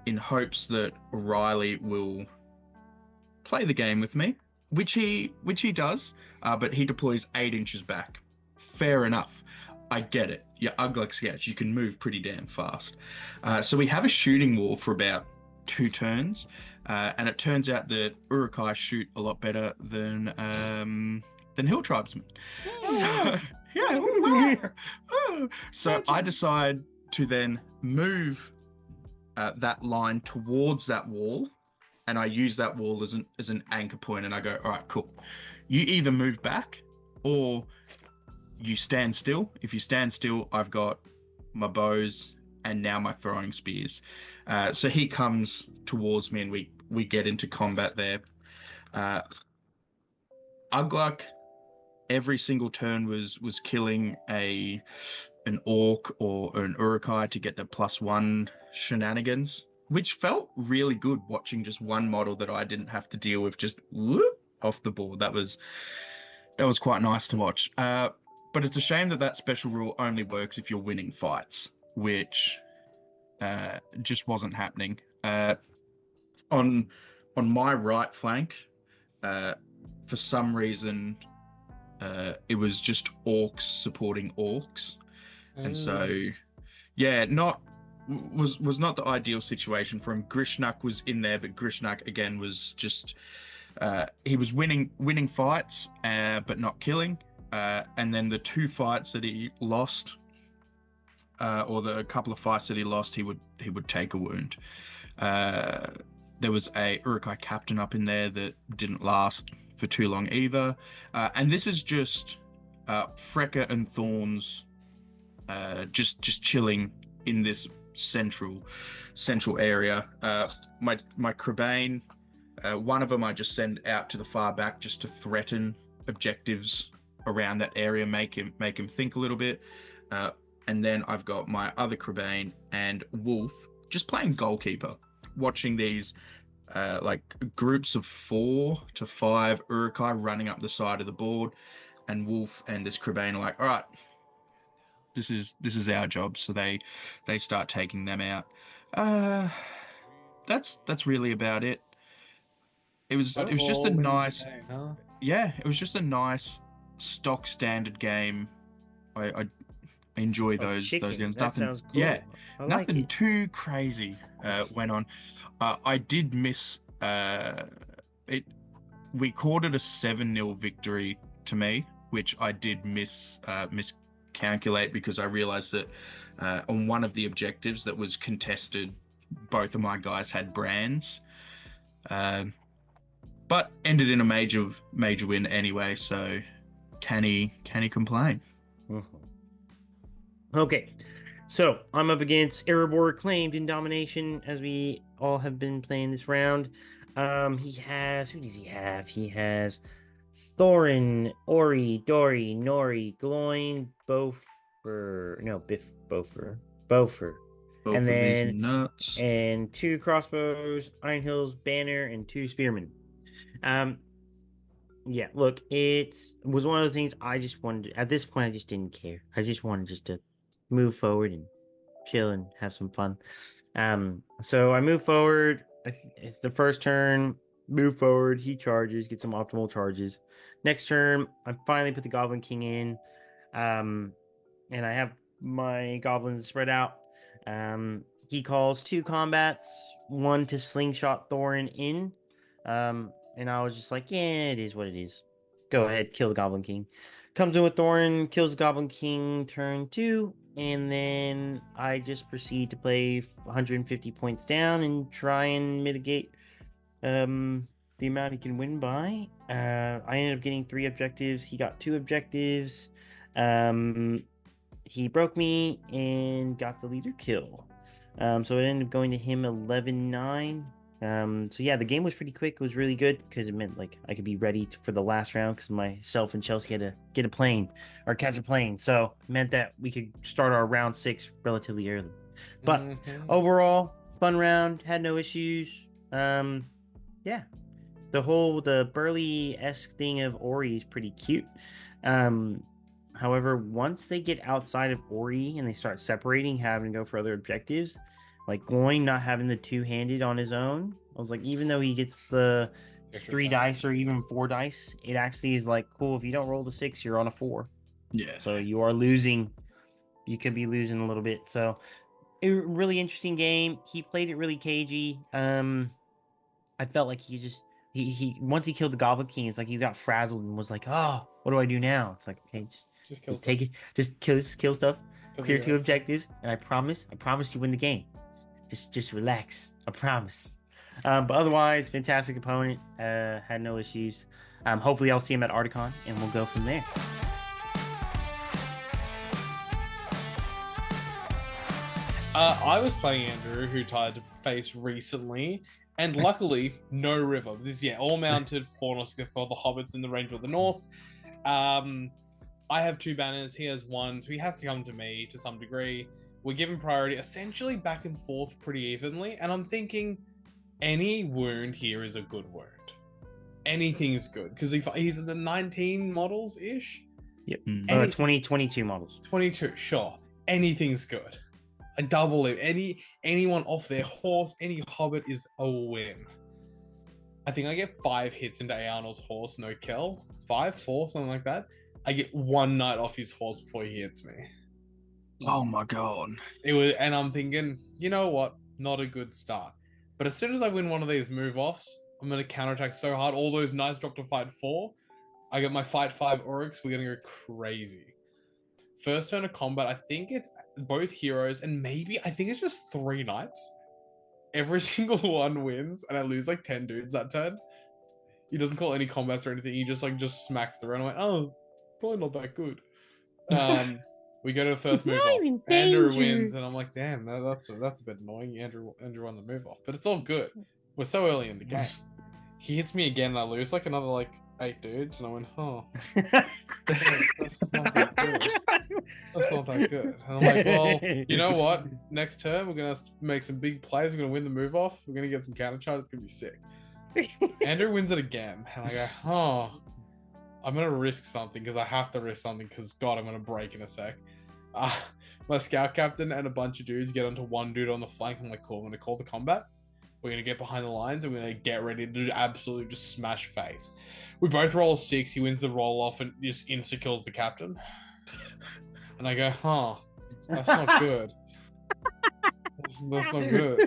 in hopes that Riley will play the game with me, which he does, but he deploys 8 inches back. Fair enough. I get it. You're Ugluk Scouts. You can move pretty damn fast. So we have a shooting wall for about 2 turns, and it turns out that Uruk-Hai shoot a lot better than Hill Tribesmen. So, yeah. So I decide to then move that line towards that wall, and I use that wall as an anchor point, and I go, all right, cool. You either move back or you stand still. If you stand still, I've got my bows and now my throwing spears. So he comes towards me, and we get into combat there. Ugluk, every single turn was killing an orc or an Uruk-Hai to get the +1 shenanigans, which felt really good watching just one model that I didn't have to deal with just whoop off the board. That was quite nice to watch. But it's a shame that special rule only works if you're winning fights, which just wasn't happening. On my right flank, for some reason, it was just orcs supporting orcs, and so yeah, was not the ideal situation for him. Grishnak was in there, but Grishnak again was just he was winning fights, but not killing. And then the 2 fights that he lost, or the couple of fights that he lost, he would take a wound. There was a Uruk-Hai captain up in there that didn't last for too long either. And this is just Frecker and Thorns just chilling in this central area. My Crebain, one of them I just send out to the far back just to threaten objectives around that area, make him think a little bit. And then I've got my other Crebain and Wolf just playing goalkeeper, watching these like groups of 4 to 5 Uruk-Hai running up the side of the board, and Wolf and this Crebain are like, all right, this is our job. So they start taking them out. That's really about it. It was just a nice, it was just a nice stock standard game. I enjoy those games. That sounds cool. Yeah, nothing like too crazy went on. I did miss it. We called it a 7-0 victory to me, which I did miscalculate, because I realized that on one of the objectives that was contested, both of my guys had brands, but ended in a major win anyway. So can he complain? Okay, so I'm up against Erebor Acclaimed in Domination, as we all have been playing this round. He has, who does he have? He has Thorin, Ori, Dori, Nori, Gloin, Bofer, Both and of these then nuts. and 2 crossbows, Iron Hills banner, and 2 spearmen. Yeah, look, it was one of the things I just wanted. At this point, I just didn't care. I just wanted just to move forward and chill and have some fun. So I move forward. It's the first turn. Move forward. He charges, get some optimal charges. Next turn, I finally put the Goblin King in, and I have my goblins spread out. He calls 2 combats, 1 to slingshot Thorin in. And I was just like, yeah, it is what it is. Go ahead, kill the Goblin King. Comes in with Thorin, kills the Goblin King turn 2, and then I just proceed to play 150 points down and try and mitigate the amount he can win by. I ended up getting 3 objectives. He got 2 objectives. He broke me and got the leader kill. So it ended up going to him 11-9. So yeah, the game was pretty quick. It was really good because it meant like I could be ready for the last round, because myself and Chelsea had to get a plane or catch a plane. So it meant that we could start our round 6 relatively early. But overall, fun round, had no issues. Yeah, the burly-esque thing of Ori is pretty cute. However, once they get outside of Ori and they start separating, having to go for other objectives, like Gloin not having the two-handed on his own, I was like, even though he gets the Extra 3 time. dice or even 4 dice, it actually is like, cool, if you don't roll the 6, you're on a 4. Yeah. So you are losing. You could be losing a little bit. So a really interesting game. He played it really cagey. I felt like he once he killed the Goblin King, it's like he got frazzled and was like, oh, what do I do now? It's like, okay, just take it, just kill stuff, clear 2 objectives, and I promise you win the game. Just relax. I promise. But otherwise, fantastic opponent. Had no issues. Hopefully I'll see him at Articon and we'll go from there. I was playing Andrew, who tried to face recently, and luckily, no river. This is, all mounted for the Hobbits in the Range of the North. I have 2 banners, he has 1, so he has to come to me to some degree. We're given priority, essentially back and forth pretty evenly, and I'm thinking any wound here is a good wound. Anything's good, because he's at the 19 models-ish? Yep. 2022 models. 22, sure. Anything's good. I double it. Anyone off their horse, any hobbit is a win. I think I get 5 hits into Earnal's horse, no kill. 5, 4, something like that. I get 1 knight off his horse before he hits me. Oh my god. And I'm thinking, you know what? Not a good start. But as soon as I win one of these move-offs, I'm going to counterattack so hard. All those knights drop to fight 4. I get my fight 5 Uruks. We're going to go crazy. First turn of combat, I think it's both heroes, and I think it's just 3 knights. Every single one wins, and I lose like 10 dudes that turn. He doesn't call any combats or anything. He just smacks through, and I went, oh, probably not that good. We go to the first move off. Andrew wins, and I'm like, damn, that's a bit annoying. Andrew won the move off, but it's all good. We're so early in the game. He hits me again, and I lose like another 8 dudes, and I went, oh, that's not that good. That's not that good. And I'm like, well, you know what? Next turn, we're going to make some big plays. We're going to win the move off. We're going to get some counter charge. It's going to be sick. Andrew wins it again. And I go, oh, I'm going to risk something because I have to risk something because, God, I'm going to break in a sec. My scout captain and a bunch of dudes get onto one dude on the flank. I'm like, cool, I'm going to call the combat. We're going to get behind the lines and we're going to get ready to absolutely just smash face. We both roll a 6. He wins the roll off and just insta-kills the captain. And I go, huh, that's not good. That's not good.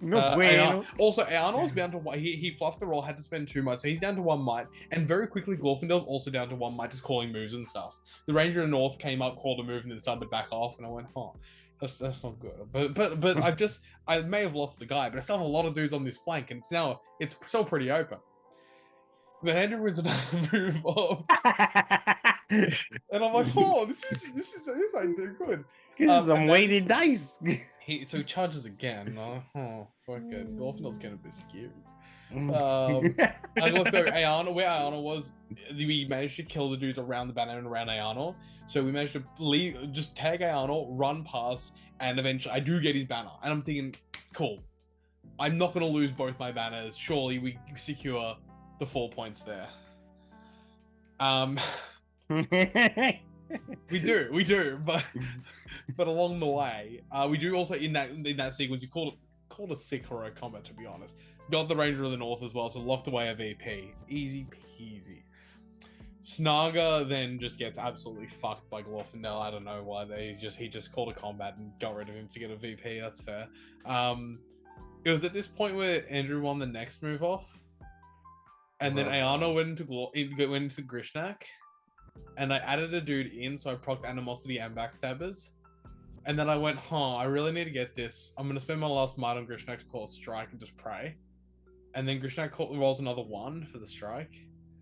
No way. Also, Arnold's down to 1. He fluffed the roll, had to spend 2 might, so he's down to 1 might. And very quickly, Glorfindel's also down to 1 might, just calling moves and stuff. The Ranger of the North came up, called a move, and then started to back off. And I went, huh, that's not good. But I may have lost the guy, but I still have a lot of dudes on this flank, and it's still pretty open. Then Andrew wins another move off. And I'm like, oh, this ain't too good. This is some weighted dice. He charges again. Oh, fuck it. Glorfindel's getting a bit scary. I looked at Ayana, where Ayana was. We managed to kill the dudes around the banner and around Ayana. So we managed to just tag Ayana, run past, and eventually I do get his banner. And I'm thinking, cool. I'm not going to lose both my banners. Surely we secure the 4 points there. We do, but along the way, we do also in that sequence. You called a sick heroic combat, to be honest. Got the Ranger of the North as well, so locked away a VP, easy peasy. Snaga then just gets absolutely fucked by Glorfindel. I don't know why he just called a combat and got rid of him to get a VP. That's fair. It was at this point where Andrew won the next move off, and then Ayana went into Grishnak. And I added a dude in, so I procced Animosity and Backstabbers. And then I went, I really need to get this. I'm going to spend my last might on Grishnak to call a strike and just pray. And then Grishnak rolls another 1 for the strike.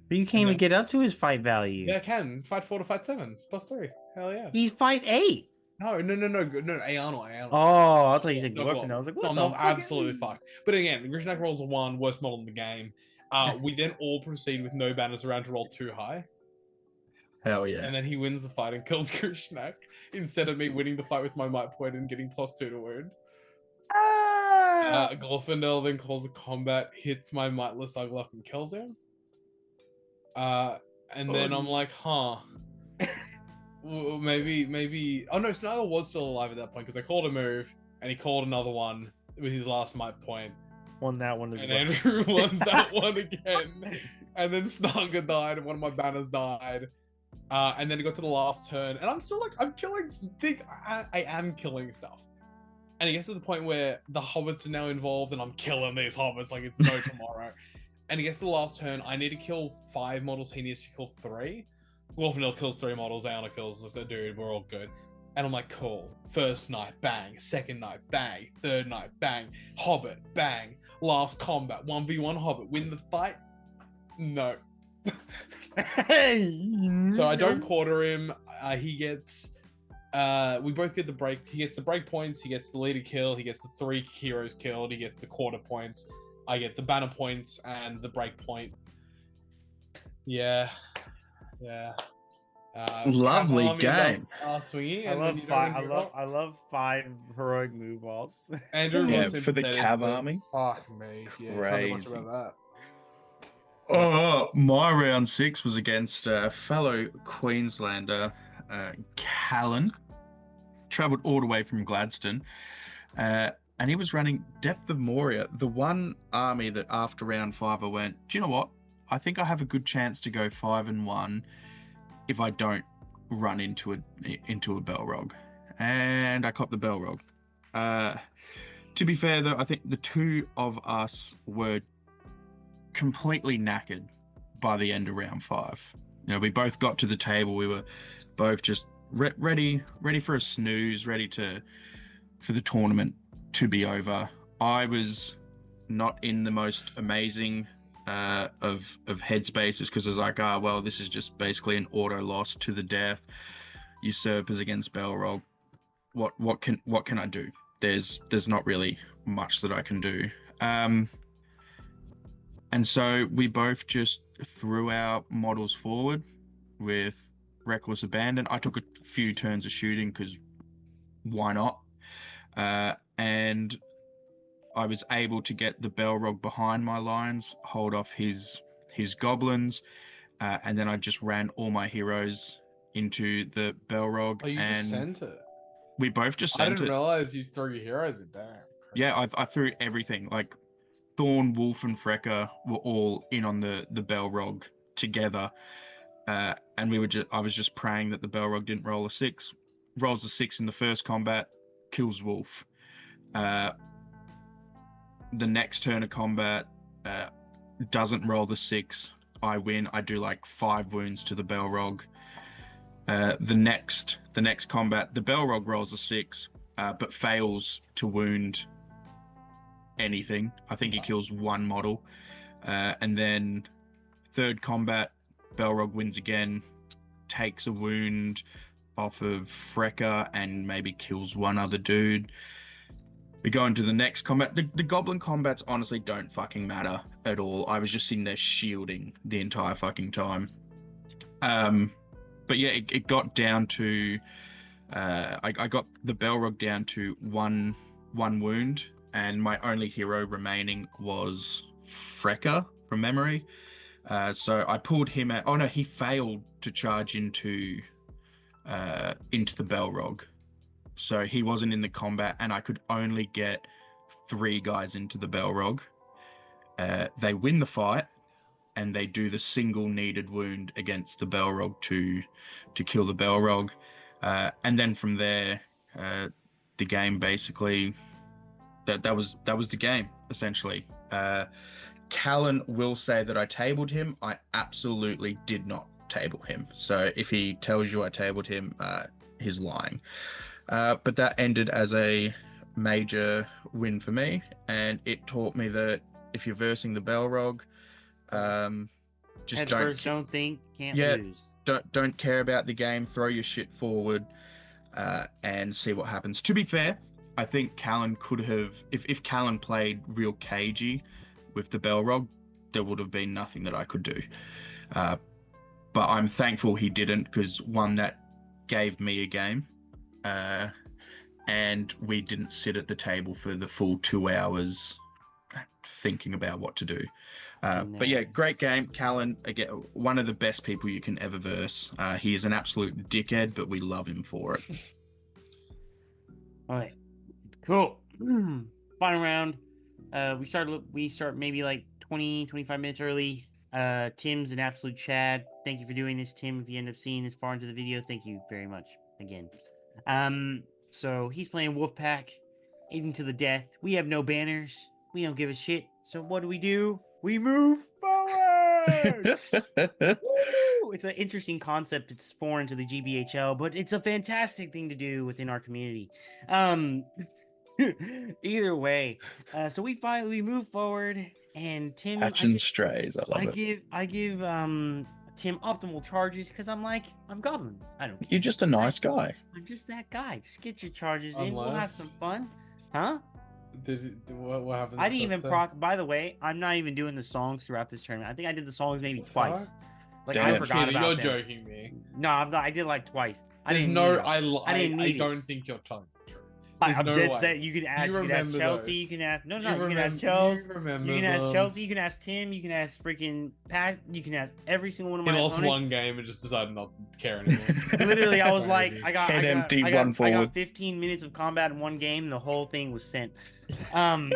But you can't even get up to his fight value. Yeah, I can. Fight 4 to fight 7. +3. Hell yeah. He's fight 8. No, Ayana. Oh, I thought you said Glorfindel. I was like, what no, I'm absolutely fucked. But again, Grishnak rolls a 1, worst model in the game. We then all proceed with no banners around to roll 2 high. Hell yeah. And then he wins the fight and kills Grishnak instead of me winning the fight with my might point and getting +2 to wound. Glorfindel then calls a combat, hits my Mightless Uglock and kills him. And then I'm like, huh. Well, maybe. Oh no, Snargle was still alive at that point because I called a move and he called another one with his last might point. Won that one as And well. Andrew won that one again. And then Snargle died and one of my banners died. And then it got to the last turn, and I'm still like, I'm killing. I am killing stuff. And it gets to the point where the hobbits are now involved, and I'm killing these hobbits like it's no tomorrow. And it gets to the last turn. I need to kill 5 models. He needs to kill 3. Glorfindel kills 3 models. Aona kills the dude. We're all good. And I'm like, cool. First night, bang. Second night, bang. Third night, bang. Hobbit, bang. Last combat, 1v1 Hobbit. Win the fight? No. So I don't quarter him. He gets... we both get the break. He gets the break points. He gets the leader kill. He gets the 3 heroes killed. He gets the quarter points. I get the banner points and the break point. Yeah. Lovely Cav game. is swinging, I and love then you five. don't I love 5 heroic move balls. Andrew Yeah, was for the sympathetic, Cav but army. Fuck me. Yeah, can't do much Crazy. about Oh, my round 6 was against fellow Queenslander Callan. Travelled all the way from Gladstone. And he was running Depth of Moria, the one army that after round 5 I went, do you know what? I think I have a good chance to go 5-1 if I don't run into a Belrog. And I copped the Belrog. To be fair though, I think the 2 of us were completely knackered by the end of round 5. You know, we both got to the table. We were both just ready for a snooze, ready for the tournament to be over. I was not in the most amazing of headspaces because I was like, well, this is just basically an auto loss to the death. Usurpers against Belrog. What can I do? There's not really much that I can do. And so we both just threw our models forward with reckless abandon. I took a few turns of shooting because why not? And I was able to get the Belrog behind my lines, hold off his goblins, and then I just ran all my heroes into the Belrog. Oh, you and just sent it? We both just I sent didn't it. realize you threw your heroes in. Damn. Yeah, I threw everything. Like Thorn, Wolf, and Frecker were all in on the Belrog together, and I was just praying that the Belrog didn't roll a 6. Rolls a 6 in the first combat, kills Wolf. The next turn of combat doesn't roll the 6. I win. I do like 5 wounds to the Belrog. The next combat, the Belrog rolls a 6, but fails to wound anything. I think he kills 1 model. And then third combat, Belrog wins again, takes a wound off of Frecker and maybe kills 1 other dude. We go into the next combat. The goblin combats honestly don't fucking matter at all. I was just sitting there shielding the entire fucking time. But yeah, it got down to I got the Belrog down to one wound, and my only hero remaining was Frecker from memory. So I pulled him out. Oh no, he failed to charge into the Belrog. So he wasn't in the combat, and I could only get 3 guys into the Belrog. They win the fight, and they do the single needed wound against the Belrog to kill the Belrog. And then from there, the game basically that was the game essentially. Callan will say that I tabled him. I absolutely did not table him. So if he tells you I tabled him, he's lying. But that ended as a major win for me, and it taught me that if you're versing the Belrog, just don't think, can't lose. Don't care about the game. Throw your shit forward, and see what happens. To be fair, I think Callan could have, if Callan played real cagey with the Belrog, there would have been nothing that I could do. But I'm thankful he didn't, because one, that gave me a game, and we didn't sit at the table for the full 2 hours thinking about what to do. But yeah, great game. Callan, again, one of the best people you can ever verse. He is an absolute dickhead, but we love him for it. All right, cool. Final round. We start maybe like 20-25 minutes early. Tim's an absolute Chad. Thank you for doing this, Tim. If you end up seeing this far into the video, thank you very much again. So he's playing Wolfpack, aiding to the death. We have no banners. We don't give a shit. So what do? We move forward. Woo! It's an interesting concept. It's foreign to the GBHL, but it's a fantastic thing to do within our community. Either way, so we move forward, and Tim Hatching strays. I love it. I give Tim optimal charges because I'm goblins. I don't care. You're just a nice guy. I'm just that guy. Just get your charges in. We'll have some fun. Huh? What happened? I didn't even proc. By the way, I'm not even doing the songs throughout this tournament. I think I did the songs maybe twice. Like Damn. I forgot about You're them. joking me. No, I'm not. I did like twice. I don't think you're telling the truth. I'm no dead way. set. You can ask Chelsea. Those. You can ask you You can ask Chelsea. You remember You can ask them. Chelsea. You can ask Tim. You can ask freaking Pat. You can ask every single one of my He lost opponents. one game and just decided not to care anymore. Literally, I was Crazy. like, I got 15 minutes of combat in one game. And the whole thing was sent. But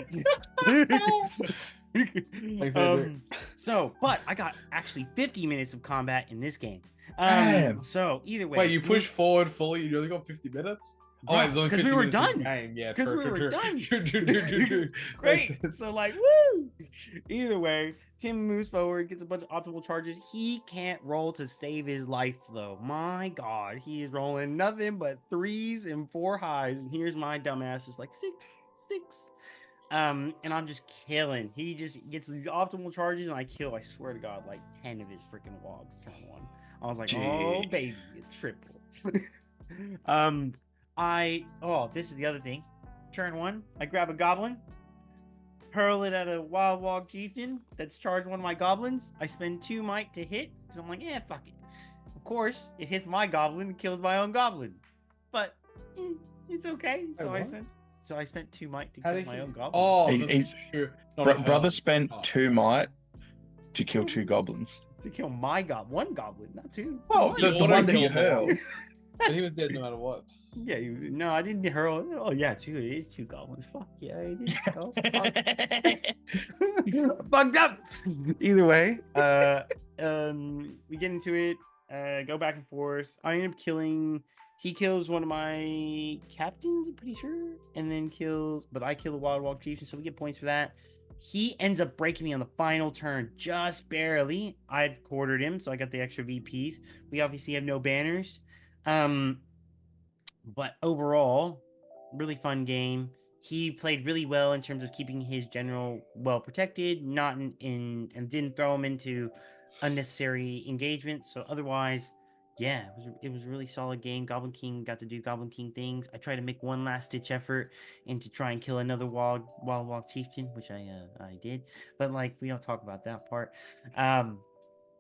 I got actually 50 minutes of combat in this game. Damn. So either way, Wait, you pushed forward fully. You only got 50 minutes. Because we were done. Yeah, Because we were done. True. Great. So woo. Either way, Tim moves forward, gets a bunch of optimal charges. He can't roll to save his life though. My God, he is rolling nothing but 3s and 4 highs. And here's my dumbass, just like 6. And I'm just killing. He just gets these optimal charges, and I kill. I swear to God, like 10 of his freaking wogs turn 1. I was like, oh baby, it's triplets. This is the other thing. Turn 1, I grab a goblin, hurl it at a wild wog chieftain that's charged one of my goblins. I spend 2 might to hit because I'm like, yeah, fuck it. Of course, it hits my goblin and kills my own goblin, but it's okay. So I spent 2 might to kill my own goblin. Oh, he's brother spent 2 might to kill 2 goblins. To kill one goblin, not 2. Oh, the one that you hurled. But he was dead no matter what. Yeah, no, I didn't hurl. Oh yeah, it is 2 goblins. Fuck yeah, I did. Oh, fuck. Fucked up. Either way, we get into it. Go back and forth. I end up killing. He kills one of my captains, I'm pretty sure, and then I kill the Wild Walk Chieftain, so we get points for that. He ends up breaking me on the final turn, just barely. I had quartered him, so I got the extra VPs. We obviously have no banners. But overall, really fun game. He played really well in terms of keeping his general well protected, not and didn't throw him into unnecessary engagements. So otherwise, yeah, it was a really solid game. Goblin King got to do Goblin King things. I tried to make one last ditch effort and to try and kill another Wild Walk Chieftain, which I did. But we don't talk about that part.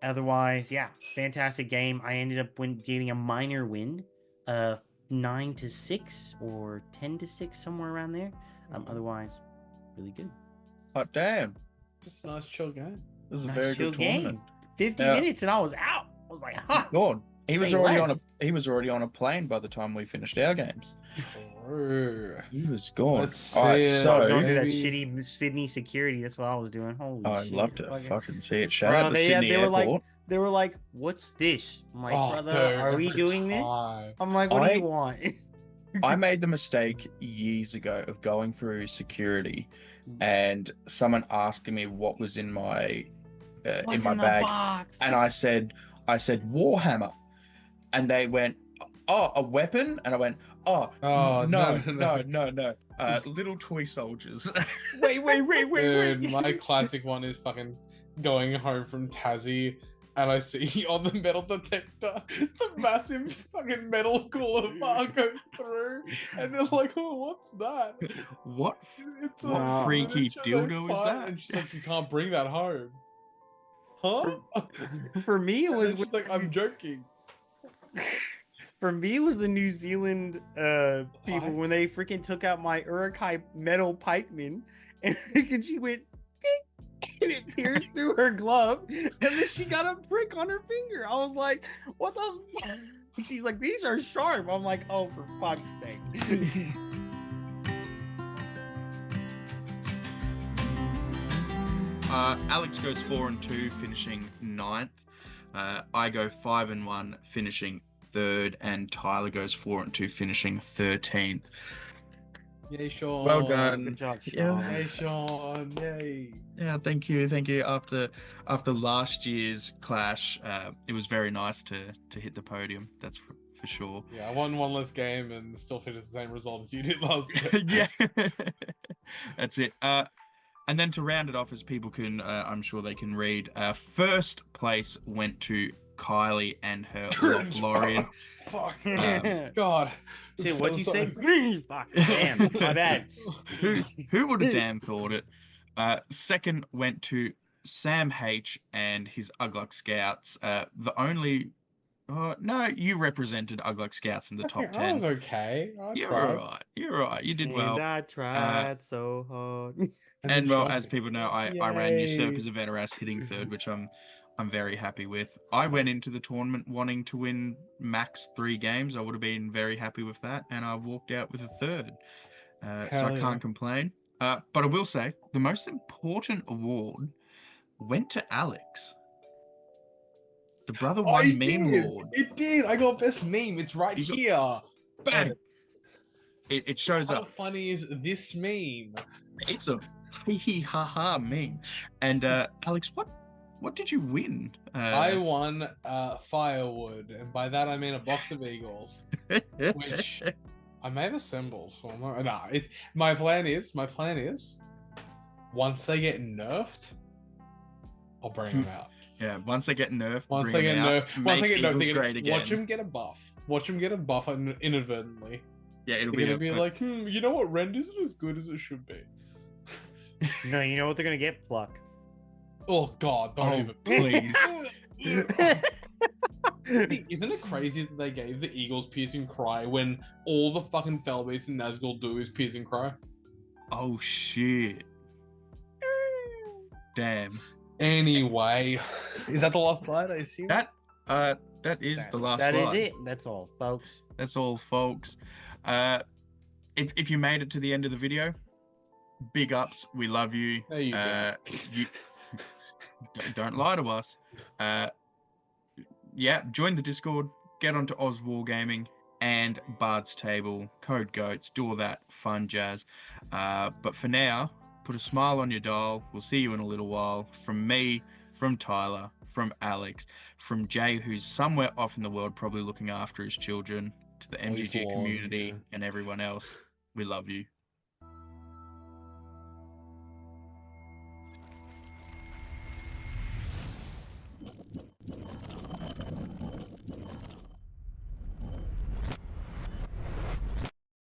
Otherwise, yeah, fantastic game. I ended up getting a minor win, 9-6 or 10-6, somewhere around there. Otherwise, really good. Oh damn! Just a nice chill game. This is a very good tournament. 50 minutes and I was out. I was like, ha! God, he was already on a plane by the time we finished our games. He was gone. Let's see. All right, so I was going through that shitty Sydney security. That's what I was doing. Holy shit! I'd love to fucking see it. Shout Bro, out to Sydney Airport. They were like, "What's this?" I'm like, "Brother, dude, are we doing this?" I'm like, "What do you want?" I made the mistake years ago of going through security, and someone asking me what was in my bag, box? and I said Warhammer, and they went, "Oh, a weapon," and I went, "Oh, no, little toy soldiers." wait. Dude, my classic one is fucking going home from Tassie, and I see on the metal detector the massive fucking metal cooler bar go through, and they're like, "Oh, what's that?" What? It's What freaky dildo is that? And she's like, "You can't bring that home." Huh? For me, it was just like, I'm joking. For me, it was the New Zealand people when they freaking took out my Uruk-Hai metal pikeman, and freaking she went and it pierced through her glove, and then she got a prick on her finger. I was like, "What the?" And she's like, "These are sharp." I'm like, "Oh, for fuck's sake!" Alex goes 4-2, finishing 9th. I go 5-1, finishing 3rd, and Tyler goes 4-2, finishing 13th. Yay, Sean. Well done. Good job, Sean. Yeah. Yay, Sean. Yay. Yeah, thank you. After last year's clash, it was very nice to hit the podium. That's for sure. Yeah, I won one less game and still finished the same result as you did last year. Yeah, that's it. And then to round it off, as people can, I'm sure they can read. First place went to Kylie and her Lorian. Fuck. God. Shit, what'd you say? Fuck. Damn. My bad. Who would have damn thought it? Second went to Sam H and his Ugluk Scouts. The only... no, you represented Ugluk Scouts in the top 10. I was okay. You're alright. You're alright. You did well. And I tried so hard. And well, as people know, I ran Yay. Usurpers of Edoras, hitting 3rd, which I'm very happy with. I went into the tournament wanting to win max 3 games. I would have been very happy with that, and I walked out with a 3rd. So I can't complain. But I will say, the most important award went to Alex. The brother one meme lord. It did. I got best meme. It's right here. Bang! It shows How up. funny is this meme? It's a hee ha ha meme. And Alex, what did you win? I won firewood, and by that I mean a box of eagles, which I may have assembled. My plan is, once they get nerfed, I'll bring them out. Yeah, once they get nerfed, Once they get nerfed, great again. watch them get a buff. Watch them get a buff inadvertently. Yeah, it'll They're be gonna be like, you know what? Rend isn't as good as it should be. No, you know what they're gonna get? Pluck. Oh God, don't please. Isn't it crazy that they gave the Eagles piercing cry when all the fucking Felbeast and Nazgul do is piercing cry? Oh shit. Damn. Anyway, is that the last slide? I assume That is the last slide. That is it. That's all, folks. That's all, folks. If you made it to the end of the video, big ups. We love you. There you go. Don't lie to us. Yeah, join the Discord. Get onto Oz Wargaming and Bard's Table. Code Goats. Do all that fun jazz. But for now, put a smile on your dial. We'll see you in a little while. From me, from Tyler, from Alex, from Jay, who's somewhere off in the world, probably looking after his children, to the MGG community and everyone else. We love you.